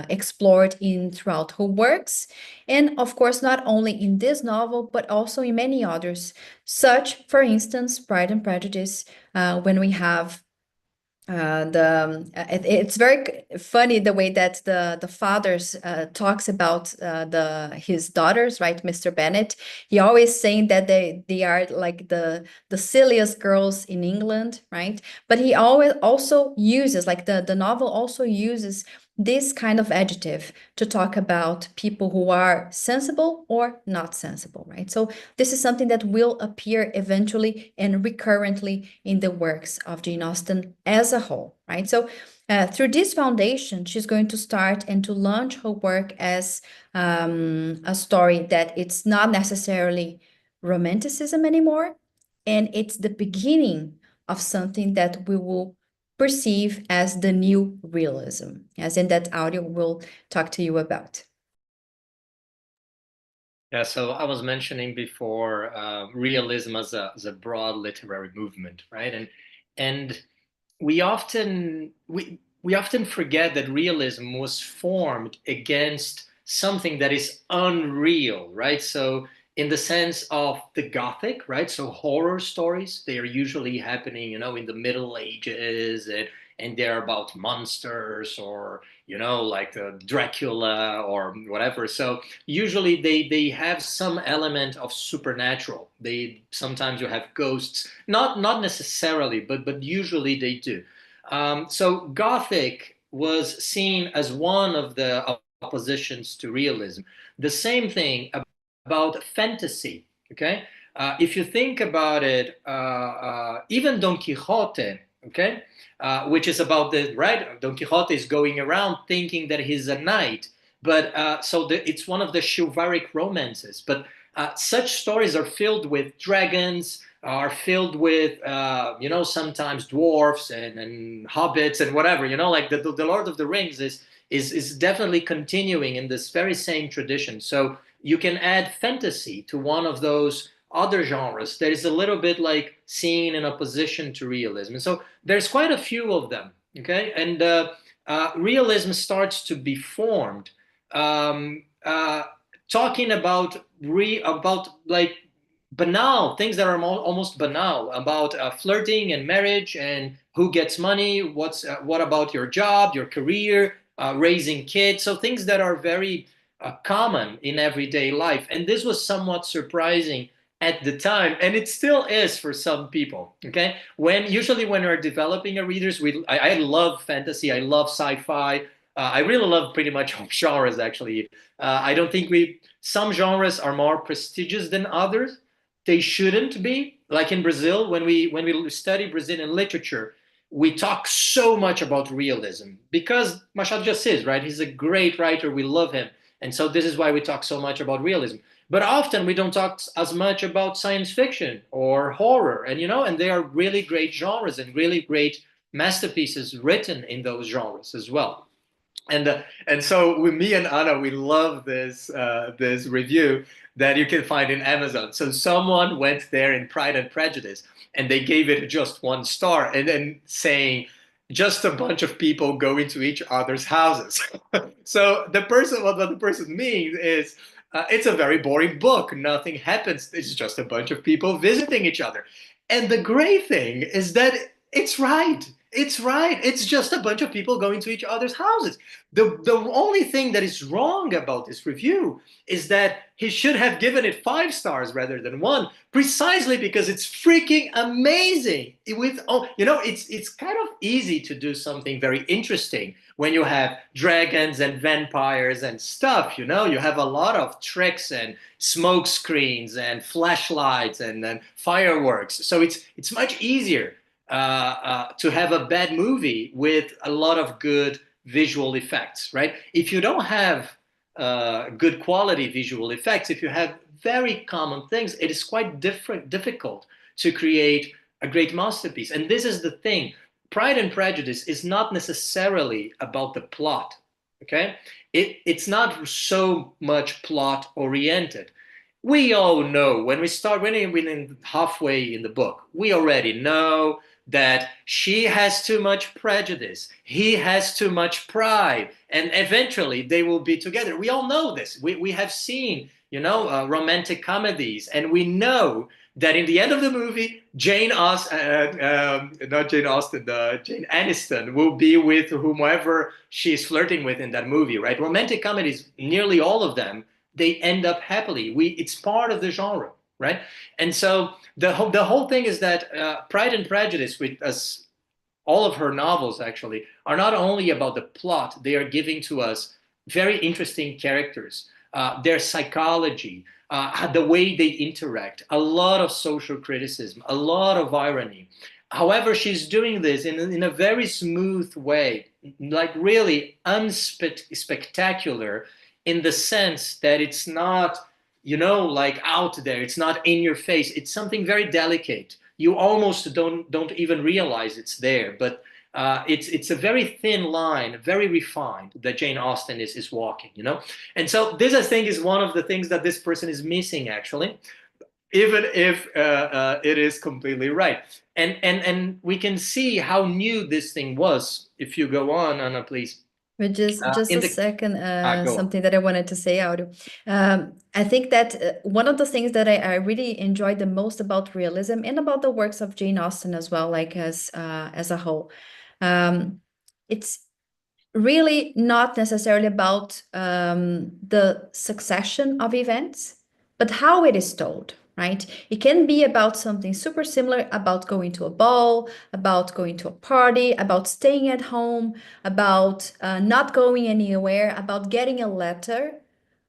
explored in throughout her works. And of course, not only in this novel, but also in many others, such, for instance, Pride and Prejudice, when we have it's very funny the way that the fathers talks about his daughters, right? Mr. Bennet, he always saying that they are like the silliest girls in England, right? But he always also uses, like, the novel also uses this kind of adjective to talk about people who are sensible or not sensible, right? So this is something that will appear eventually and recurrently in the works of Jane Austen as a whole, right? So through this foundation, she's going to start and to launch her work as a story that it's not necessarily romanticism anymore, and it's the beginning of something that we will perceive as the new realism, as in that audio will talk to you about. Yeah, so I was mentioning before realism as a broad literary movement, right? And we often we often forget that realism was formed against something that is unreal, right? So in the sense of the Gothic, right? So horror stories, they are usually happening, in the Middle Ages, and they're about monsters, or like Dracula or whatever. So usually they have some element of supernatural. They sometimes you have ghosts, not necessarily, but usually they do. So Gothic was seen as one of the oppositions to realism. The same thing about fantasy. Okay, if you think about it, even Don Quixote. Okay, which is about the right. Don Quixote is going around thinking that he's a knight, but it's one of the chivalric romances. But such stories are filled with dragons, are filled with sometimes dwarfs and hobbits and whatever. Like the Lord of the Rings is definitely continuing in this very same tradition. So you can add fantasy to one of those other genres that is a little bit like seen in opposition to realism. And so there's quite a few of them. Okay, and realism starts to be formed, talking about like banal things that are almost banal, about flirting and marriage and who gets money, what about your job, your career, raising kids. So things that are very common in everyday life. And this was somewhat surprising at the time, and it still is for some people. Okay, usually when we're developing a readers, I love fantasy, I love sci-fi, I really love pretty much all genres actually. I don't think some genres are more prestigious than others. They shouldn't be. Like in Brazil, when we study Brazilian literature, we talk so much about realism because Machado just is, right? He's a great writer. We love him. And so this is why we talk so much about realism. But often we don't talk as much about science fiction or horror. And they are really great genres and really great masterpieces written in those genres as well. And so with me and Anna, we love this review that you can find in Amazon. So someone went there in Pride and Prejudice, and they gave it just 1 star, and then saying just a bunch of people go into each other's houses. So what the person means is it's a very boring book. Nothing happens. It's just a bunch of people visiting each other. And the great thing is that it's right. It's right. It's just a bunch of people going to each other's houses. The only thing that is wrong about this review is that he should have given it 5 stars rather than one, precisely because it's freaking amazing. With oh, it's kind of easy to do something very interesting when you have dragons and vampires and stuff. You have a lot of tricks and smoke screens and flashlights and then fireworks. So it's much easier to have a bad movie with a lot of good visual effects, right? If you don't have good quality visual effects, if you have very common things, it is quite difficult to create a great masterpiece. And this is the thing. Pride and Prejudice is not necessarily about the plot, okay? It's not so much plot oriented. We all know when we're halfway in the book, we already know that she has too much prejudice, he has too much pride, and eventually they will be together. We all know this. We have seen, romantic comedies, and we know that in the end of the movie, not Jane Austen, Jane Aniston will be with whomever she's flirting with in that movie, right? Romantic comedies, nearly all of them, they end up happily. It's part of the genre, right? And so the whole thing is that Pride and Prejudice, with us, all of her novels actually, are not only about the plot; they are giving to us very interesting characters, their psychology, the way they interact, a lot of social criticism, a lot of irony. However, she's doing this in a very smooth way, like really unspectacular, in the sense that it's not, like out there. It's not in your face. It's something very delicate. You almost don't even realize it's there. But it's a very thin line, very refined, that Jane Austen is walking. And so this, I think, is one of the things that this person is missing, actually, even if it is completely right. And we can see how new this thing was. If you go on, Anna, please. But just In a the second, Go on. something that I wanted to say, Audio. I think that one of the things that I really enjoyed the most about realism and about the works of Jane Austen as well, like as a whole, it's really not necessarily about the succession of events, but how it is told, right? It can be about something super similar, about going to a ball, about going to a party, about staying at home, about not going anywhere, about getting a letter.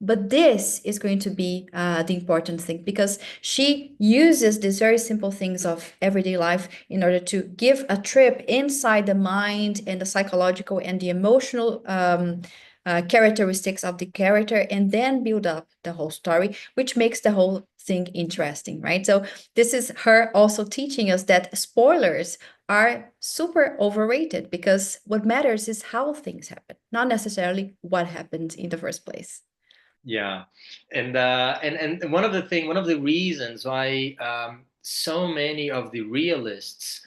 But this is going to be the important thing, because she uses these very simple things of everyday life in order to give a trip inside the mind and the psychological and the emotional characteristics of the character, and then build up the whole story, which makes the whole thing interesting, right? So this is her also teaching us that spoilers are super overrated, because what matters is how things happen, not necessarily what happened in the first place. Yeah, and one of the reasons why so many of the realists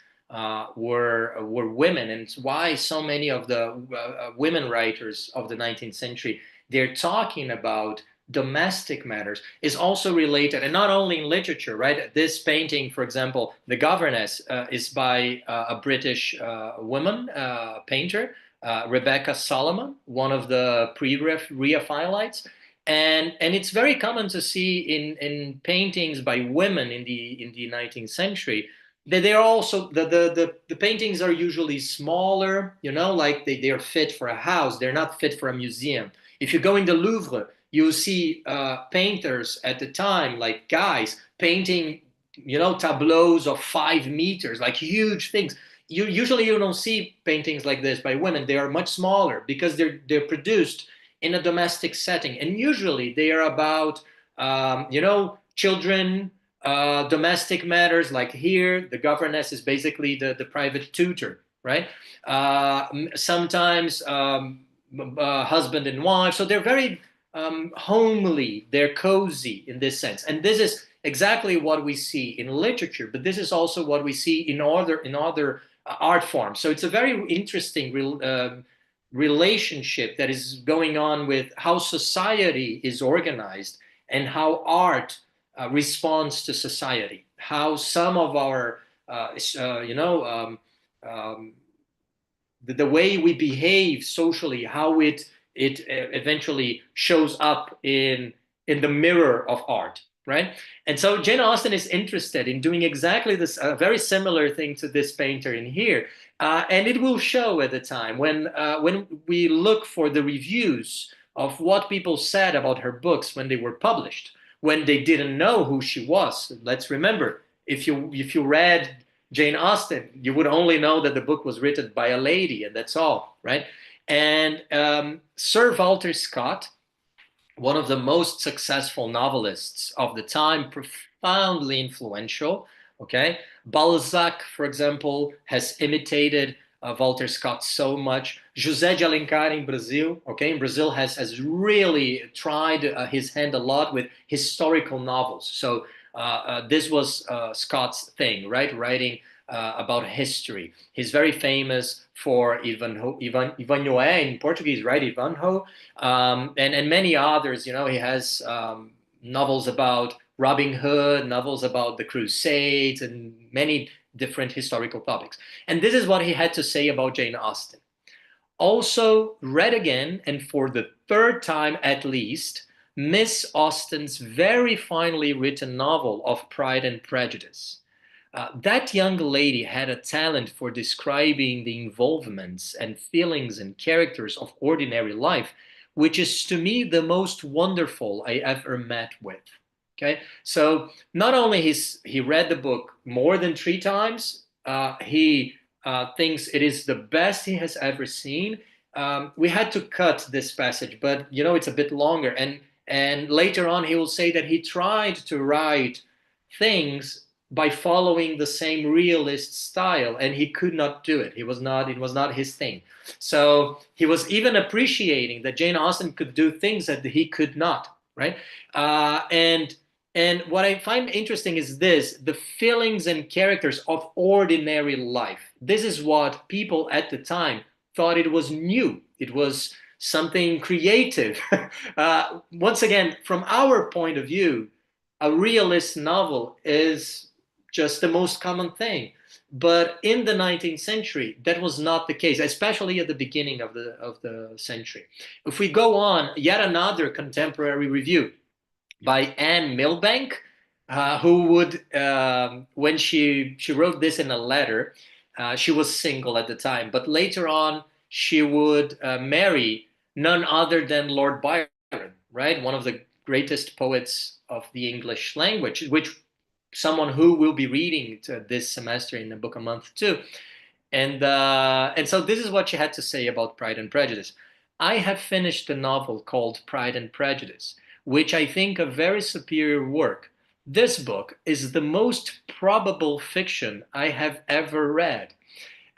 were women, and it's why so many of the women writers of the 19th century, they're talking about domestic matters, is also related, and not only in literature, right? This painting, for example, The Governess, is by a British woman painter, Rebecca Solomon, one of the pre-Raphaelites. And it's very common to see in paintings by women in the 19th century that they are also the paintings are usually smaller, like they are fit for a house. They're not fit for a museum. If you go in the Louvre, you see painters at the time, like guys painting, tableaus of 5 meters, like huge things. You don't see paintings like this by women. They are much smaller because they're produced in a domestic setting, and usually they are about children, domestic matters. Like here, the governess is basically the private tutor, right? Sometimes husband and wife, so they're very homely, they're cozy in this sense. And this is exactly what we see in literature, but this is also what we see in other art forms. So it's a very interesting relationship that is going on with how society is organized and how art responds to society. How some of our, uh, you know, um, um, the way we behave socially, how it eventually shows up in the mirror of art, right? And so Jane Austen is interested in doing exactly this, a very similar thing to this painter in here. And it will show at the time when we look for the reviews of what people said about her books when they were published, when they didn't know who she was. Let's remember, if you read Jane Austen, you would only know that the book was written by a lady, and that's all, right? And Sir Walter Scott, one of the most successful novelists of the time, profoundly influential, okay? Balzac, for example, has imitated Walter Scott so much. José de Alencar in Brazil, okay, in Brazil has really tried his hand a lot with historical novels. So this was Scott's thing, right? Writing about history. He's very famous for Ivanhoe in Portuguese, right? Ivanhoe, and many others. You know, he has novels about Robin Hood, novels about the Crusades, and many different historical topics. And this is what he had to say about Jane Austen. Also read again, and for the third time at least, Miss Austen's very finely written novel of Pride and Prejudice. That young lady had a talent for describing the involvements and feelings and characters of ordinary life, which is to me the most wonderful I ever met with. Okay, so not only he read the book more than 3 times, he thinks it is the best he has ever seen. We had to cut this passage, but you know it's a bit longer, and later on he will say that he tried to write things by following the same realist style, and he could not do it. It was not his thing. So he was even appreciating that Jane Austen could do things that he could not, right? And what I find interesting is this: the feelings and characters of ordinary life. This is what people at the time thought it was new. It was something creative. Once again, from our point of view, a realist novel is just the most common thing. But in the 19th century, that was not the case, especially at the beginning of the century. If we go on, yet another contemporary review by Anne Milbank, who would, when she wrote this in a letter, she was single at the time, but later on she would marry none other than Lord Byron, right? One of the greatest poets of the English language, which someone who will be reading this semester in a book a month too. And so this is what she had to say about Pride and Prejudice. I have finished a novel called Pride and Prejudice, which I think a very superior work. This book is the most probable fiction I have ever read.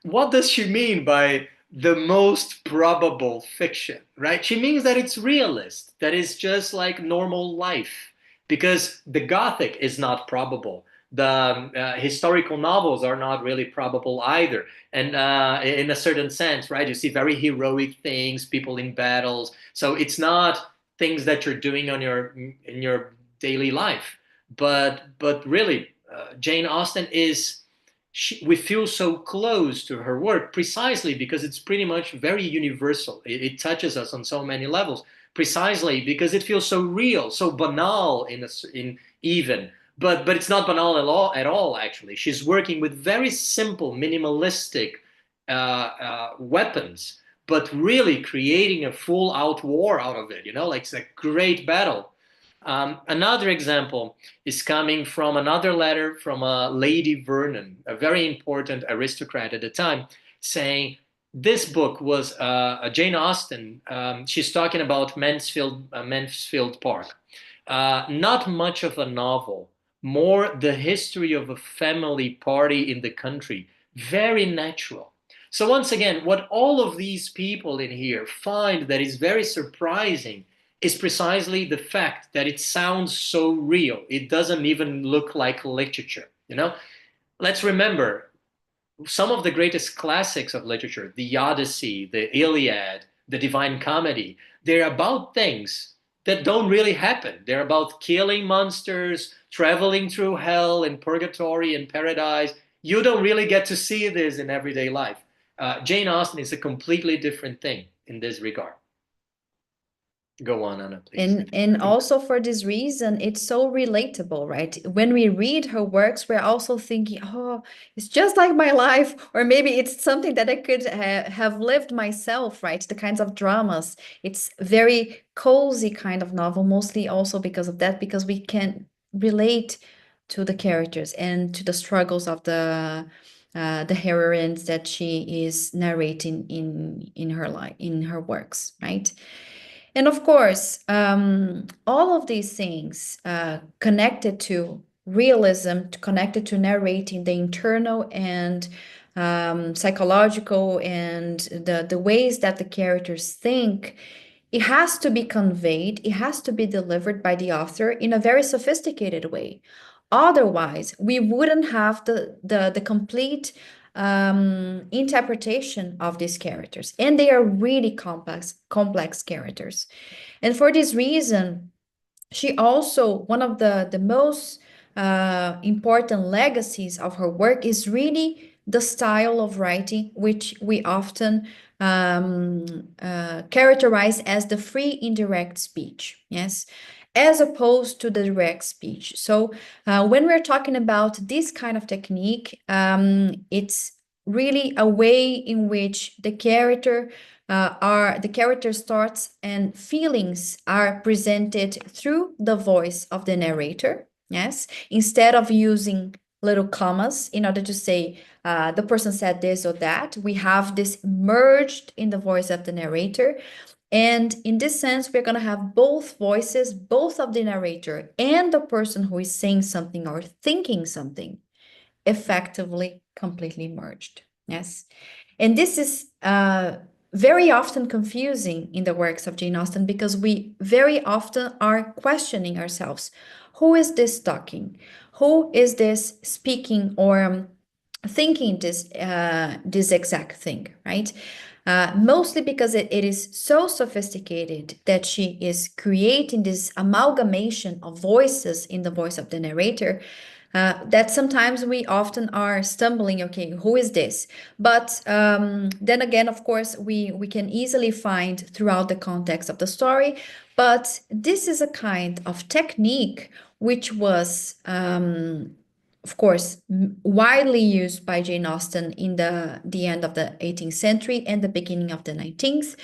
What does she mean by the most probable fiction, right? She means that it's realist, that is just like normal life, because the Gothic is not probable. The historical novels are not really probable either. And in a certain sense, right, you see very heroic things, people in battles. So it's not things that you're doing on in your daily life. But really, Jane Austen is, we feel so close to her work precisely because it's pretty much very universal. It touches us on so many levels, precisely because it feels so real, so banal in even. But it's not banal at all, actually. She's working with very simple, minimalistic weapons, but really creating a full-out war out of it, you know, like it's a great battle. Another example is coming from another letter from Lady Vernon, a very important aristocrat at the time, saying this book was Jane Austen. She's talking about Mansfield Park. Not much of a novel, more the history of a family party in the country, very natural. So once again, what all of these people in here find that is very surprising is precisely the fact that it sounds so real. It doesn't even look like literature, you know? Let's remember some of the greatest classics of literature, the Odyssey, the Iliad, the Divine Comedy, they're about things that don't really happen. They're about killing monsters, traveling through hell and purgatory and paradise. You don't really get to see this in everyday life. Jane Austen is a completely different thing in this regard. Go on, Anna, please. And also for this reason, it's so relatable, right? When we read her works, we're also thinking, oh, it's just like my life, or maybe it's something that I could have lived myself, right? The kinds of dramas. It's very cozy kind of novel, mostly also because of that, because we can relate to the characters and to the struggles of the heroines that she is narrating in her life, in her works, right? And of course, all of these things connected to realism, connected to narrating the internal and psychological and the ways that the characters think, it has to be conveyed, it has to be delivered by the author in a very sophisticated way. Otherwise, we wouldn't have the complete interpretation of these characters, and they are really complex characters. And for this reason, she also, one of the most important legacies of her work is really the style of writing, which we often characterize as the free indirect speech, yes, as opposed to the direct speech. So when we're talking about this kind of technique, it's really a way in which the character's thoughts and feelings are presented through the voice of the narrator, yes, instead of using little commas in order to say the person said this or that. We have this merged in the voice of the narrator. And in this sense, we're going to have both voices, both of the narrator and the person who is saying something or thinking something, effectively completely merged. Yes. And this is very often confusing in the works of Jane Austen, because we very often are questioning ourselves. Who is this talking? Who is this speaking or thinking this exact thing, right? Mostly because it is so sophisticated that she is creating this amalgamation of voices in the voice of the narrator, that sometimes we often are stumbling, okay, who is this? But then again, of course, we can easily find throughout the context of the story. But this is a kind of technique which was of course, widely used by Jane Austen in the end of the 18th century and the beginning of the 19th,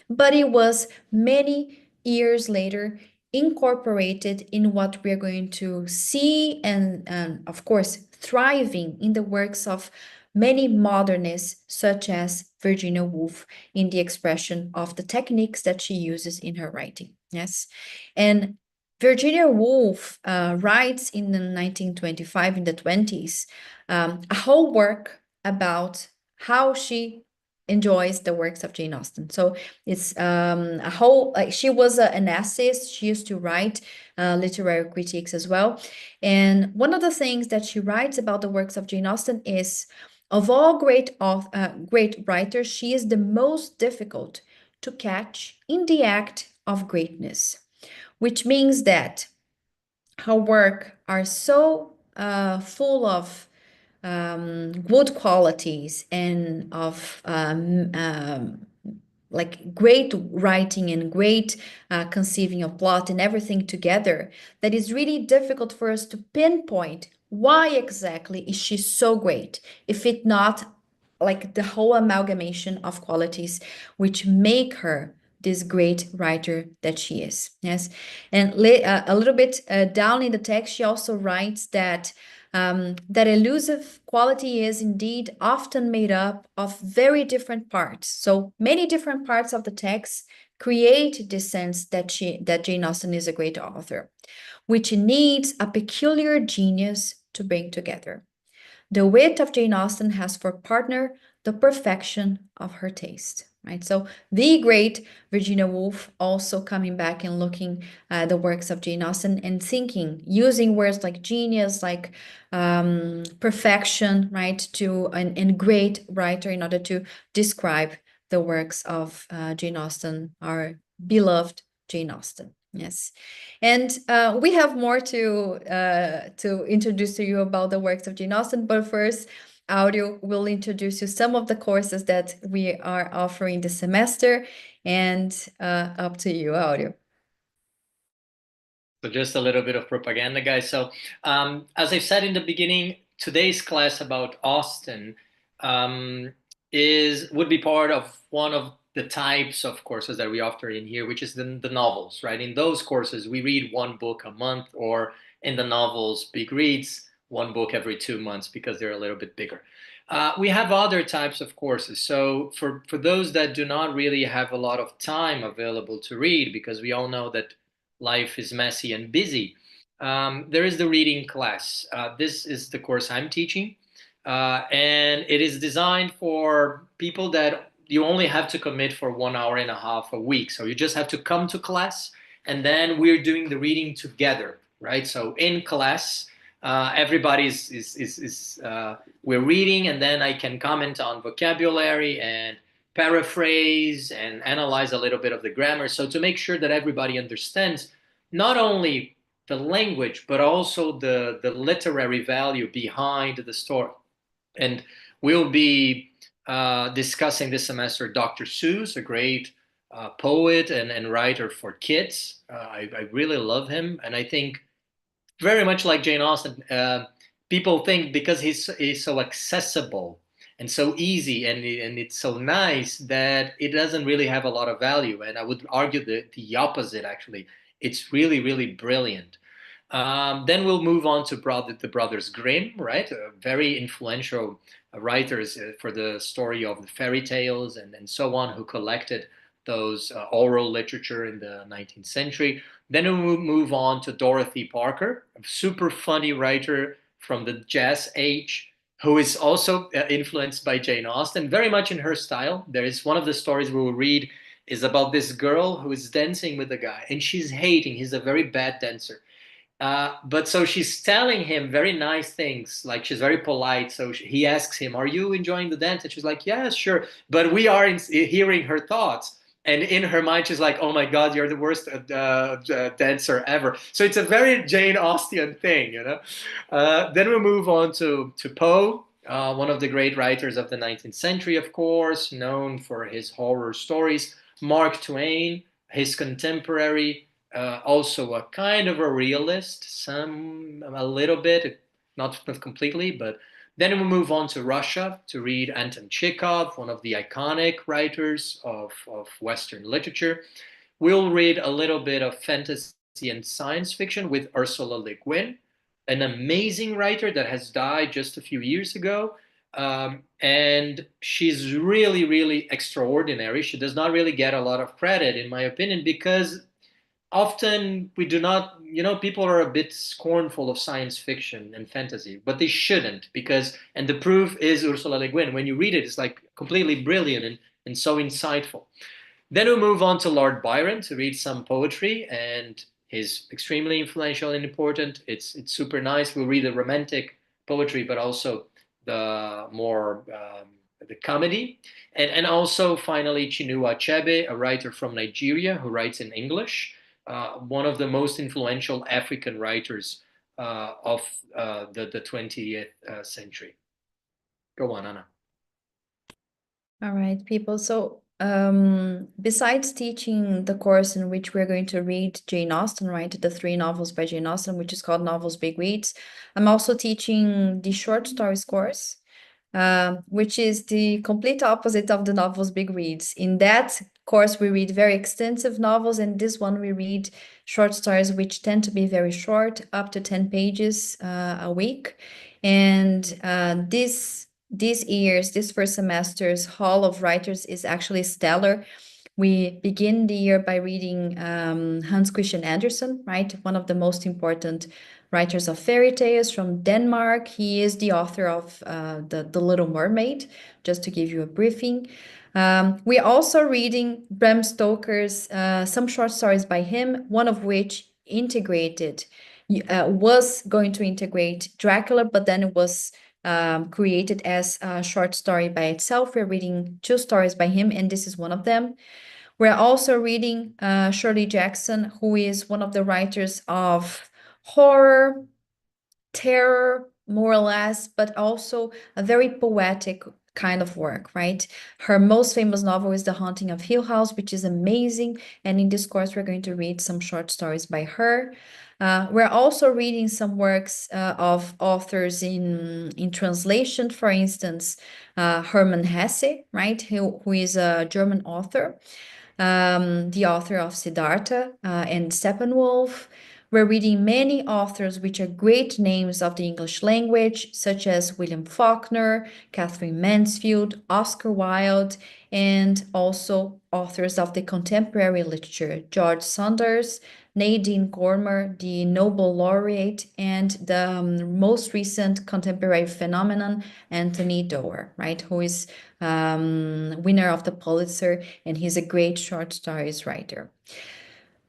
but it was many years later incorporated in what we're going to see and of course, thriving in the works of many modernists, such as Virginia Woolf, in the expression of the techniques that she uses in her writing. Yes, and Virginia Woolf writes in the 1925, in the 20s, a whole work about how she enjoys the works of Jane Austen. So it's a whole, she was an essayist. She used to write literary critiques as well. And one of the things that she writes about the works of Jane Austen is, of all great writers, she is the most difficult to catch in the act of greatness, which means that her work are so full of good qualities and of like great writing and great conceiving of plot and everything together, that is really difficult for us to pinpoint why exactly is she so great, if it not like the whole amalgamation of qualities which make her this great writer that she is. Yes, and a little bit down in the text, she also writes that that elusive quality is indeed often made up of very different parts. So many different parts of the text create this sense that Jane Austen is a great author, which needs a peculiar genius to bring together. The wit of Jane Austen has for partner the perfection of her taste, right? So the great Virginia Woolf also coming back and looking at the works of Jane Austen and thinking, using words like genius, like perfection, right, to and great writer in order to describe the works of Jane Austen, our beloved Jane Austen. Yes, and we have more to introduce to you about the works of Jane Austen. But first, audio will introduce you some of the courses that we are offering this semester, and up to you, audio. So just a little bit of propaganda, guys. So as I said in the beginning, today's class about Austen would be part of one of the types of courses that we offer in here, which is the novels, right? In those courses, we read one book a month, or in the novels, big reads, one book every 2 months because they're a little bit bigger. We have other types of courses. So for those that do not really have a lot of time available to read, because we all know that life is messy and busy, there is the reading class. This is the course I'm teaching, and it is designed for people that you only have to commit for 1.5 hours a week. So you just have to come to class, and then we're doing the reading together, right? So in class, we're reading, and then I can comment on vocabulary and paraphrase and analyze a little bit of the grammar. So to make sure that everybody understands not only the language, but also the literary value behind the story. And we'll be discussing this semester Dr. Seuss, a great poet and writer for kids. I really love him. And I think very much like Jane Austen, people think because he's so accessible and so easy and it's so nice that it doesn't really have a lot of value. And I would argue the opposite, actually. It's really, really brilliant. Then we'll move on to the Brothers Grimm, right? Very influential writers for the story of the fairy tales and so on, who collected those oral literature in the 19th century. Then we'll move on to Dorothy Parker, a super funny writer from the jazz age, who is also influenced by Jane Austen, very much in her style. There is one of the stories we will read is about this girl who is dancing with a guy, and she's hating. He's a very bad dancer. But so she's telling him very nice things, like she's very polite. So he asks him, "Are you enjoying the dance?" And she's like, "Yes, sure." But we are hearing her thoughts. And in her mind, she's like, "Oh my God, you're the worst dancer ever." So it's a very Jane Austen thing, you know. Then we move on to Poe, one of the great writers of the 19th century, of course, known for his horror stories. Mark Twain, his contemporary, also a kind of a realist, a little bit, not completely, but then we move on to Russia to read Anton Chekhov, one of the iconic writers of Western literature. We'll read a little bit of fantasy and science fiction with Ursula Le Guin, an amazing writer that has died just a few years ago. And she's really, really extraordinary. She does not really get a lot of credit, in my opinion, because often we do not, people are a bit scornful of science fiction and fantasy, but they shouldn't, because, and the proof is Ursula Le Guin. When you read it, it's like completely brilliant and so insightful. Then we move on to Lord Byron to read some poetry, and he's extremely influential and important. It's super nice. We'll read the romantic poetry, but also the more the comedy. And also finally Chinua Achebe, a writer from Nigeria who writes in English. One of the most influential African writers of the 20th century. Go on, Anna. All right, people. So besides teaching the course in which we're going to read Jane Austen, right, the 3 novels by Jane Austen, which is called Novels Big Reads, I'm also teaching the short stories course, which is the complete opposite of the novels big reads. In that course, we read very extensive novels, and this one we read short stories, which tend to be very short, up to 10 pages a week. And this first semester's Hall of Writers is actually stellar. We begin the year by reading Hans Christian Andersen, right? One of the most important writers of fairy tales from Denmark. He is the author of the Little Mermaid, just to give you a briefing. We're also reading Bram Stoker's some short stories by him, one of which was going to integrate Dracula, but then it was created as a short story by itself. We're reading 2 stories by him, and this is one of them. We're also reading Shirley Jackson, who is one of the writers of horror, terror, more or less, but also a very poetic kind of work, right? Her most famous novel is The Haunting of Hill House, which is amazing. And in this course, we're going to read some short stories by her. We're also reading some works of authors in translation, for instance, Hermann Hesse, right, who is a German author, the author of Siddhartha and Steppenwolf. We're reading many authors which are great names of the English language, such as William Faulkner, Catherine Mansfield, Oscar Wilde, and also authors of the contemporary literature, George Saunders, Nadine Gormer, the Nobel laureate, and the most recent contemporary phenomenon, Anthony Doerr, right, who is winner of the Pulitzer, and he's a great short stories writer.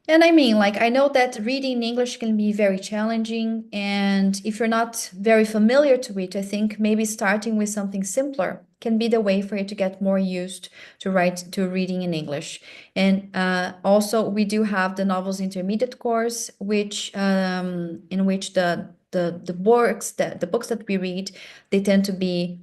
And I mean, like, I know that reading English can be very challenging, and if you're not very familiar to it, I think maybe starting with something simpler can be the way for you to get more used to reading in English. And also, we do have the novels intermediate course, which in which the books that we read, they tend to be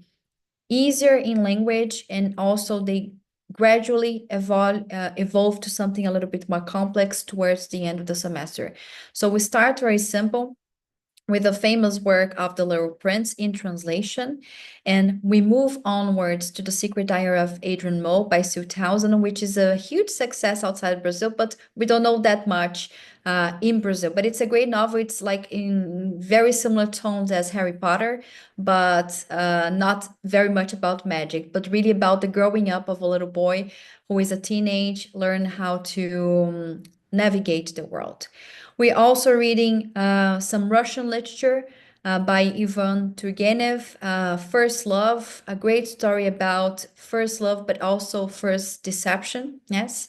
easier in language, and also they gradually evolve to something a little bit more complex towards the end of the semester. So we start very simple with the famous work of The Little Prince in translation. And we move onwards to The Secret Diary of Adrian Mole by Sue Townsend, which is a huge success outside Brazil, but we don't know that much in Brazil. But it's a great novel. It's like in very similar tones as Harry Potter, but not very much about magic, but really about the growing up of a little boy who is a teenage, learn how to navigate the world. We're also reading some Russian literature by Ivan Turgenev, First Love, a great story about first love, but also first deception. Yes.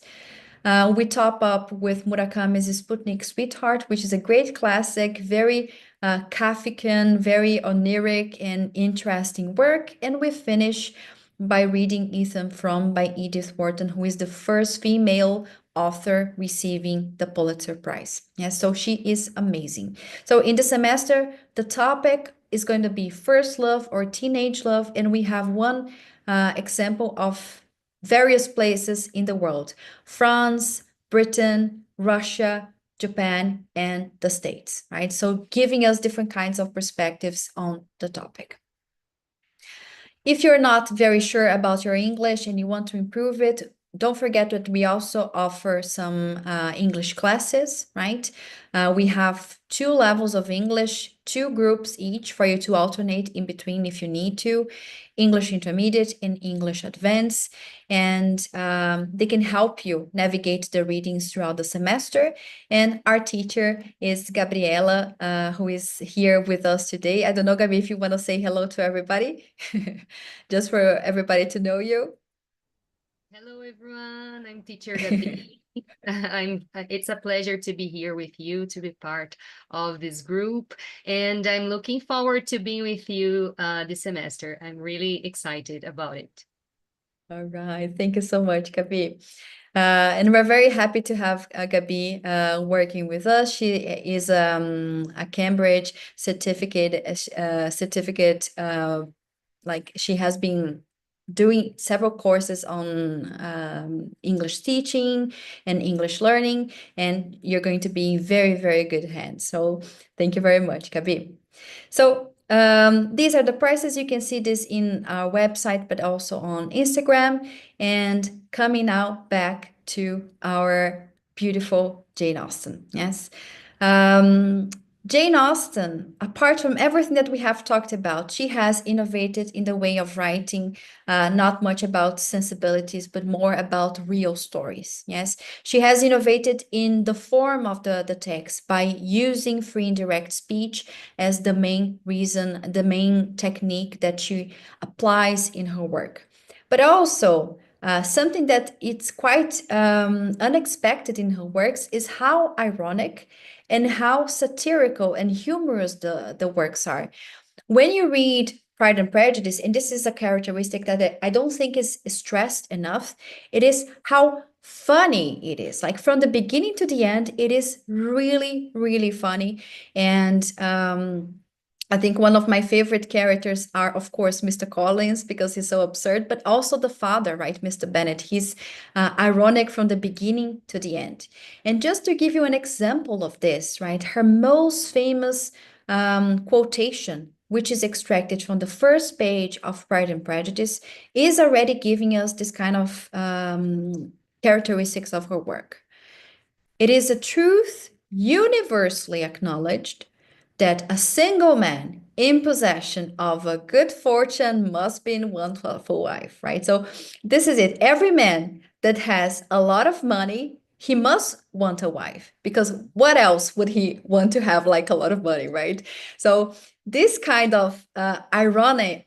We top up with Murakami's Sputnik Sweetheart, which is a great classic, very Kafkian, very oniric and interesting work. And we finish by reading Ethan Frome by Edith Wharton, who is the first female author receiving the Pulitzer Prize. Yeah, so she is amazing. So in the semester, the topic is going to be first love or teenage love, and we have one example of various places in the world: France, Britain, Russia, Japan, and the States, right? So giving us different kinds of perspectives on the topic. If you're not very sure about your English and you want to improve it, don't forget that we also offer some English classes, right? We have 2 levels of English, 2 groups each for you to alternate in between if you need to: English Intermediate and English Advanced. And they can help you navigate the readings throughout the semester. And our teacher is Gabriela, who is here with us today. I don't know, Gabi, if you want to say hello to everybody, just for everybody to know you. Hello, everyone. I'm Teacher Gabi. It's a pleasure to be here with you, to be part of this group, and I'm looking forward to being with you this semester. I'm really excited about it. All right, thank you so much, Gabi. And we're very happy to have Gabi working with us. She is a Cambridge certificate. Like, she has been doing several courses on English teaching and English learning, and you're going to be in very, very good hands. So thank you very much, Gabi. So these are the prices. You can see this in our website, but also on Instagram. And coming now back to our beautiful Jane Austen. Yes. Jane Austen, apart from everything that we have talked about, she has innovated in the way of writing, not much about sensibilities, but more about real stories. Yes, she has innovated in the form of the text by using free and direct speech as the main reason, the main technique that she applies in her work. But also, something that it's quite unexpected in her works is how ironic and how satirical and humorous the works are. When you read Pride and Prejudice, and this is a characteristic that I don't think is stressed enough, it is how funny it is. Like, from the beginning to the end, it is really, really funny. And I think one of my favorite characters are, of course, Mr. Collins, because he's so absurd, but also the father, right, Mr. Bennet. He's ironic from the beginning to the end. And just to give you an example of this, right, her most famous quotation, which is extracted from the first page of Pride and Prejudice, is already giving us this kind of characteristics of her work. It is a truth universally acknowledged that a single man in possession of a good fortune must be in one lawful wife, right? So this is it. Every man that has a lot of money, he must want a wife, because what else would he want to have like a lot of money, right? So this kind of irony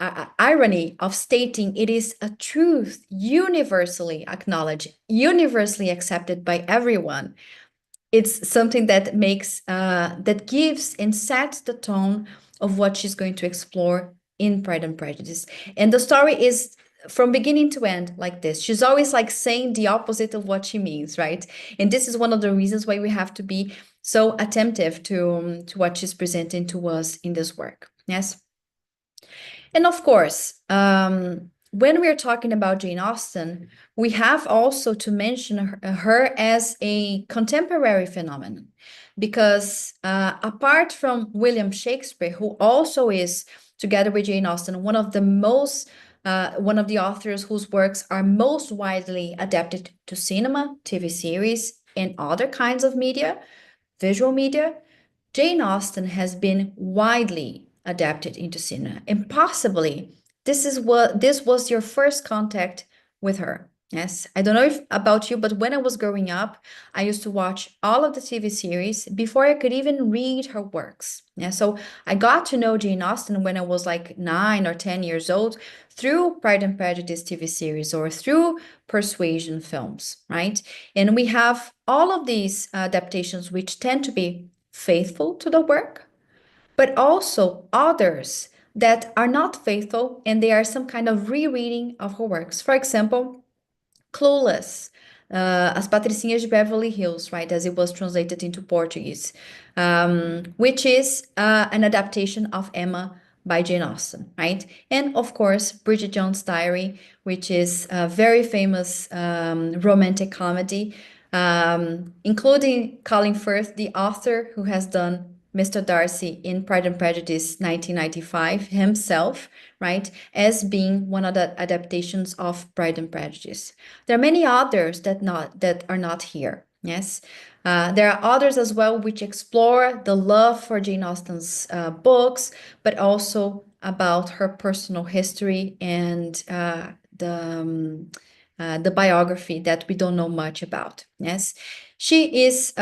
of stating it is a truth universally acknowledged, universally accepted by everyone, it's something that makes that gives and sets the tone of what she's going to explore in Pride and Prejudice. And the story is from beginning to end like this. She's always like saying the opposite of what she means, right? And this is one of the reasons why we have to be so attentive to what she's presenting to us in this work. Yes. And of course, when we're talking about Jane Austen, we have also to mention her as a contemporary phenomenon, because apart from William Shakespeare, who also is, together with Jane Austen, one of the authors whose works are most widely adapted to cinema, TV series, and other kinds of media, visual media, Jane Austen has been widely adapted into cinema, and possibly this was your first contact with her. Yes, I don't know if about you, but when I was growing up, I used to watch all of the TV series before I could even read her works. Yeah, so I got to know Jane Austen when I was like 9 or 10 years old through Pride and Prejudice TV series or through Persuasion films, right? And we have all of these adaptations which tend to be faithful to the work, but also others that are not faithful and they are some kind of rereading of her works. For example, Clueless, As Patricinhas de Beverly Hills, right, as it was translated into Portuguese, which is an adaptation of Emma by Jane Austen, right? And of course, Bridget Jones' Diary, which is a very famous romantic comedy, including Colin Firth, the author who has done Mr. Darcy in Pride and Prejudice 1995 himself, right, as being one of the adaptations of Pride and Prejudice. There are many others that are not here. Yes, there are others as well which explore the love for Jane Austen's books, but also about her personal history and the biography that we don't know much about. Yes, she is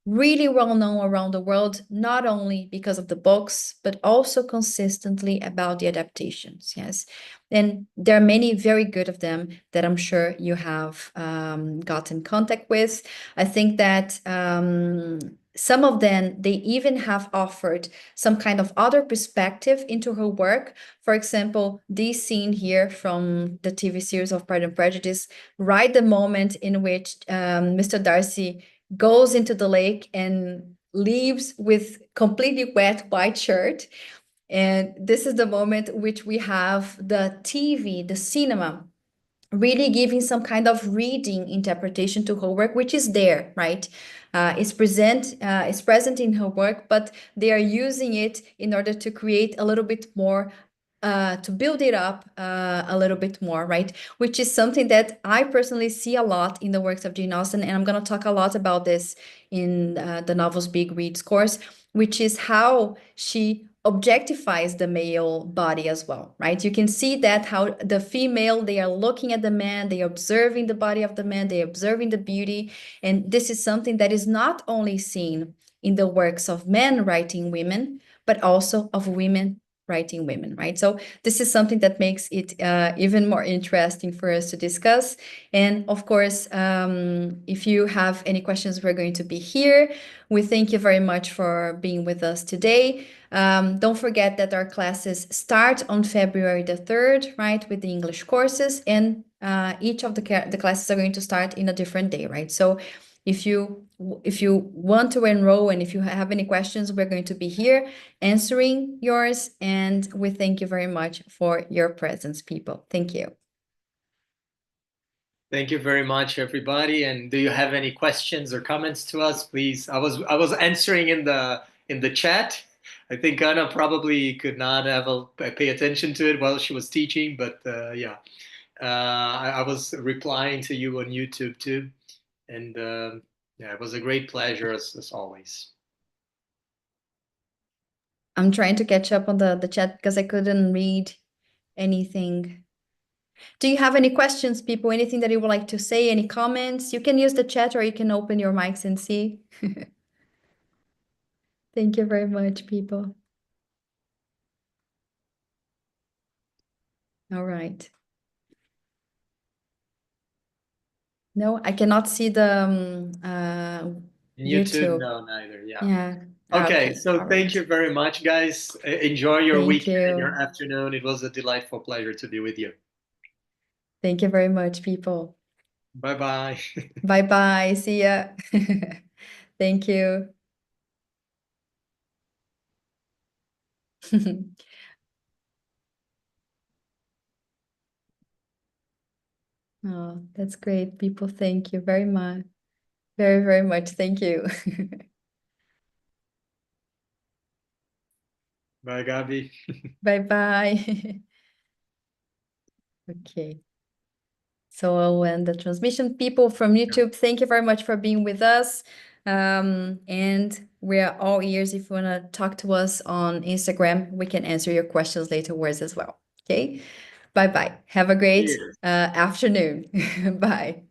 really well known around the world, not only because of the books, but also consistently about the adaptations. Yes, and there are many very good of them that I'm sure you have got in contact with. I think that some of them, they even have offered some kind of other perspective into her work. For example, this scene here from the TV series of Pride and Prejudice, right the moment in which Mr. Darcy goes into the lake and leaves with completely wet white shirt. And this is the moment which we have the TV, the cinema, really giving some kind of reading interpretation to her work, which is there, right? It's present in her work, but they are using it in order to create a little bit more, to build it up a little bit more, right? Which is something that I personally see a lot in the works of Jane Austen, and I'm going to talk a lot about this in the Novels Big Reads course, which is how she objectifies the male body as well, right? You can see that how the female, they are looking at the man, they are observing the body of the man, they are observing the beauty, and this is something that is not only seen in the works of men writing women, but also of women writing women, right? So this is something that makes it even more interesting for us to discuss. And of course, if you have any questions, we're going to be here. We thank you very much for being with us today. Don't forget that our classes start on February the 3rd, right, with the English courses, and each of the classes are going to start in a different day, right? So If you want to enroll and if you have any questions, we're going to be here answering yours. And we thank you very much for your presence, people. Thank you. Thank you very much, everybody. And do you have any questions or comments to us? Please. I was answering in the chat. I think Anna probably could not pay attention to it while she was teaching, but yeah, I was replying to you on YouTube too, and yeah, it was a great pleasure as always. I'm trying to catch up on the chat because I couldn't read anything. Do you have any questions, people? Anything that you would like to say? Any comments? You can use the chat or you can open your mics and see. Thank you very much, people. All right. No, I cannot see the YouTube, no, neither. Yeah. Yeah. Okay, so all thank right. you very much, guys. Enjoy your Thank weekend and you. your afternoon. It was a delightful pleasure to be with you. Thank you very much, people. Bye-bye. Bye-bye. See ya. Thank you. Oh, that's great, people. Thank you very much. Very, very much. Thank you. Bye, Gabi. Bye-bye. Okay. So I'll end the transmission. People from YouTube, thank you very much for being with us. And we are all ears. If you want to talk to us on Instagram, we can answer your questions later words as well. Okay. Bye-bye. Have a great afternoon. Bye.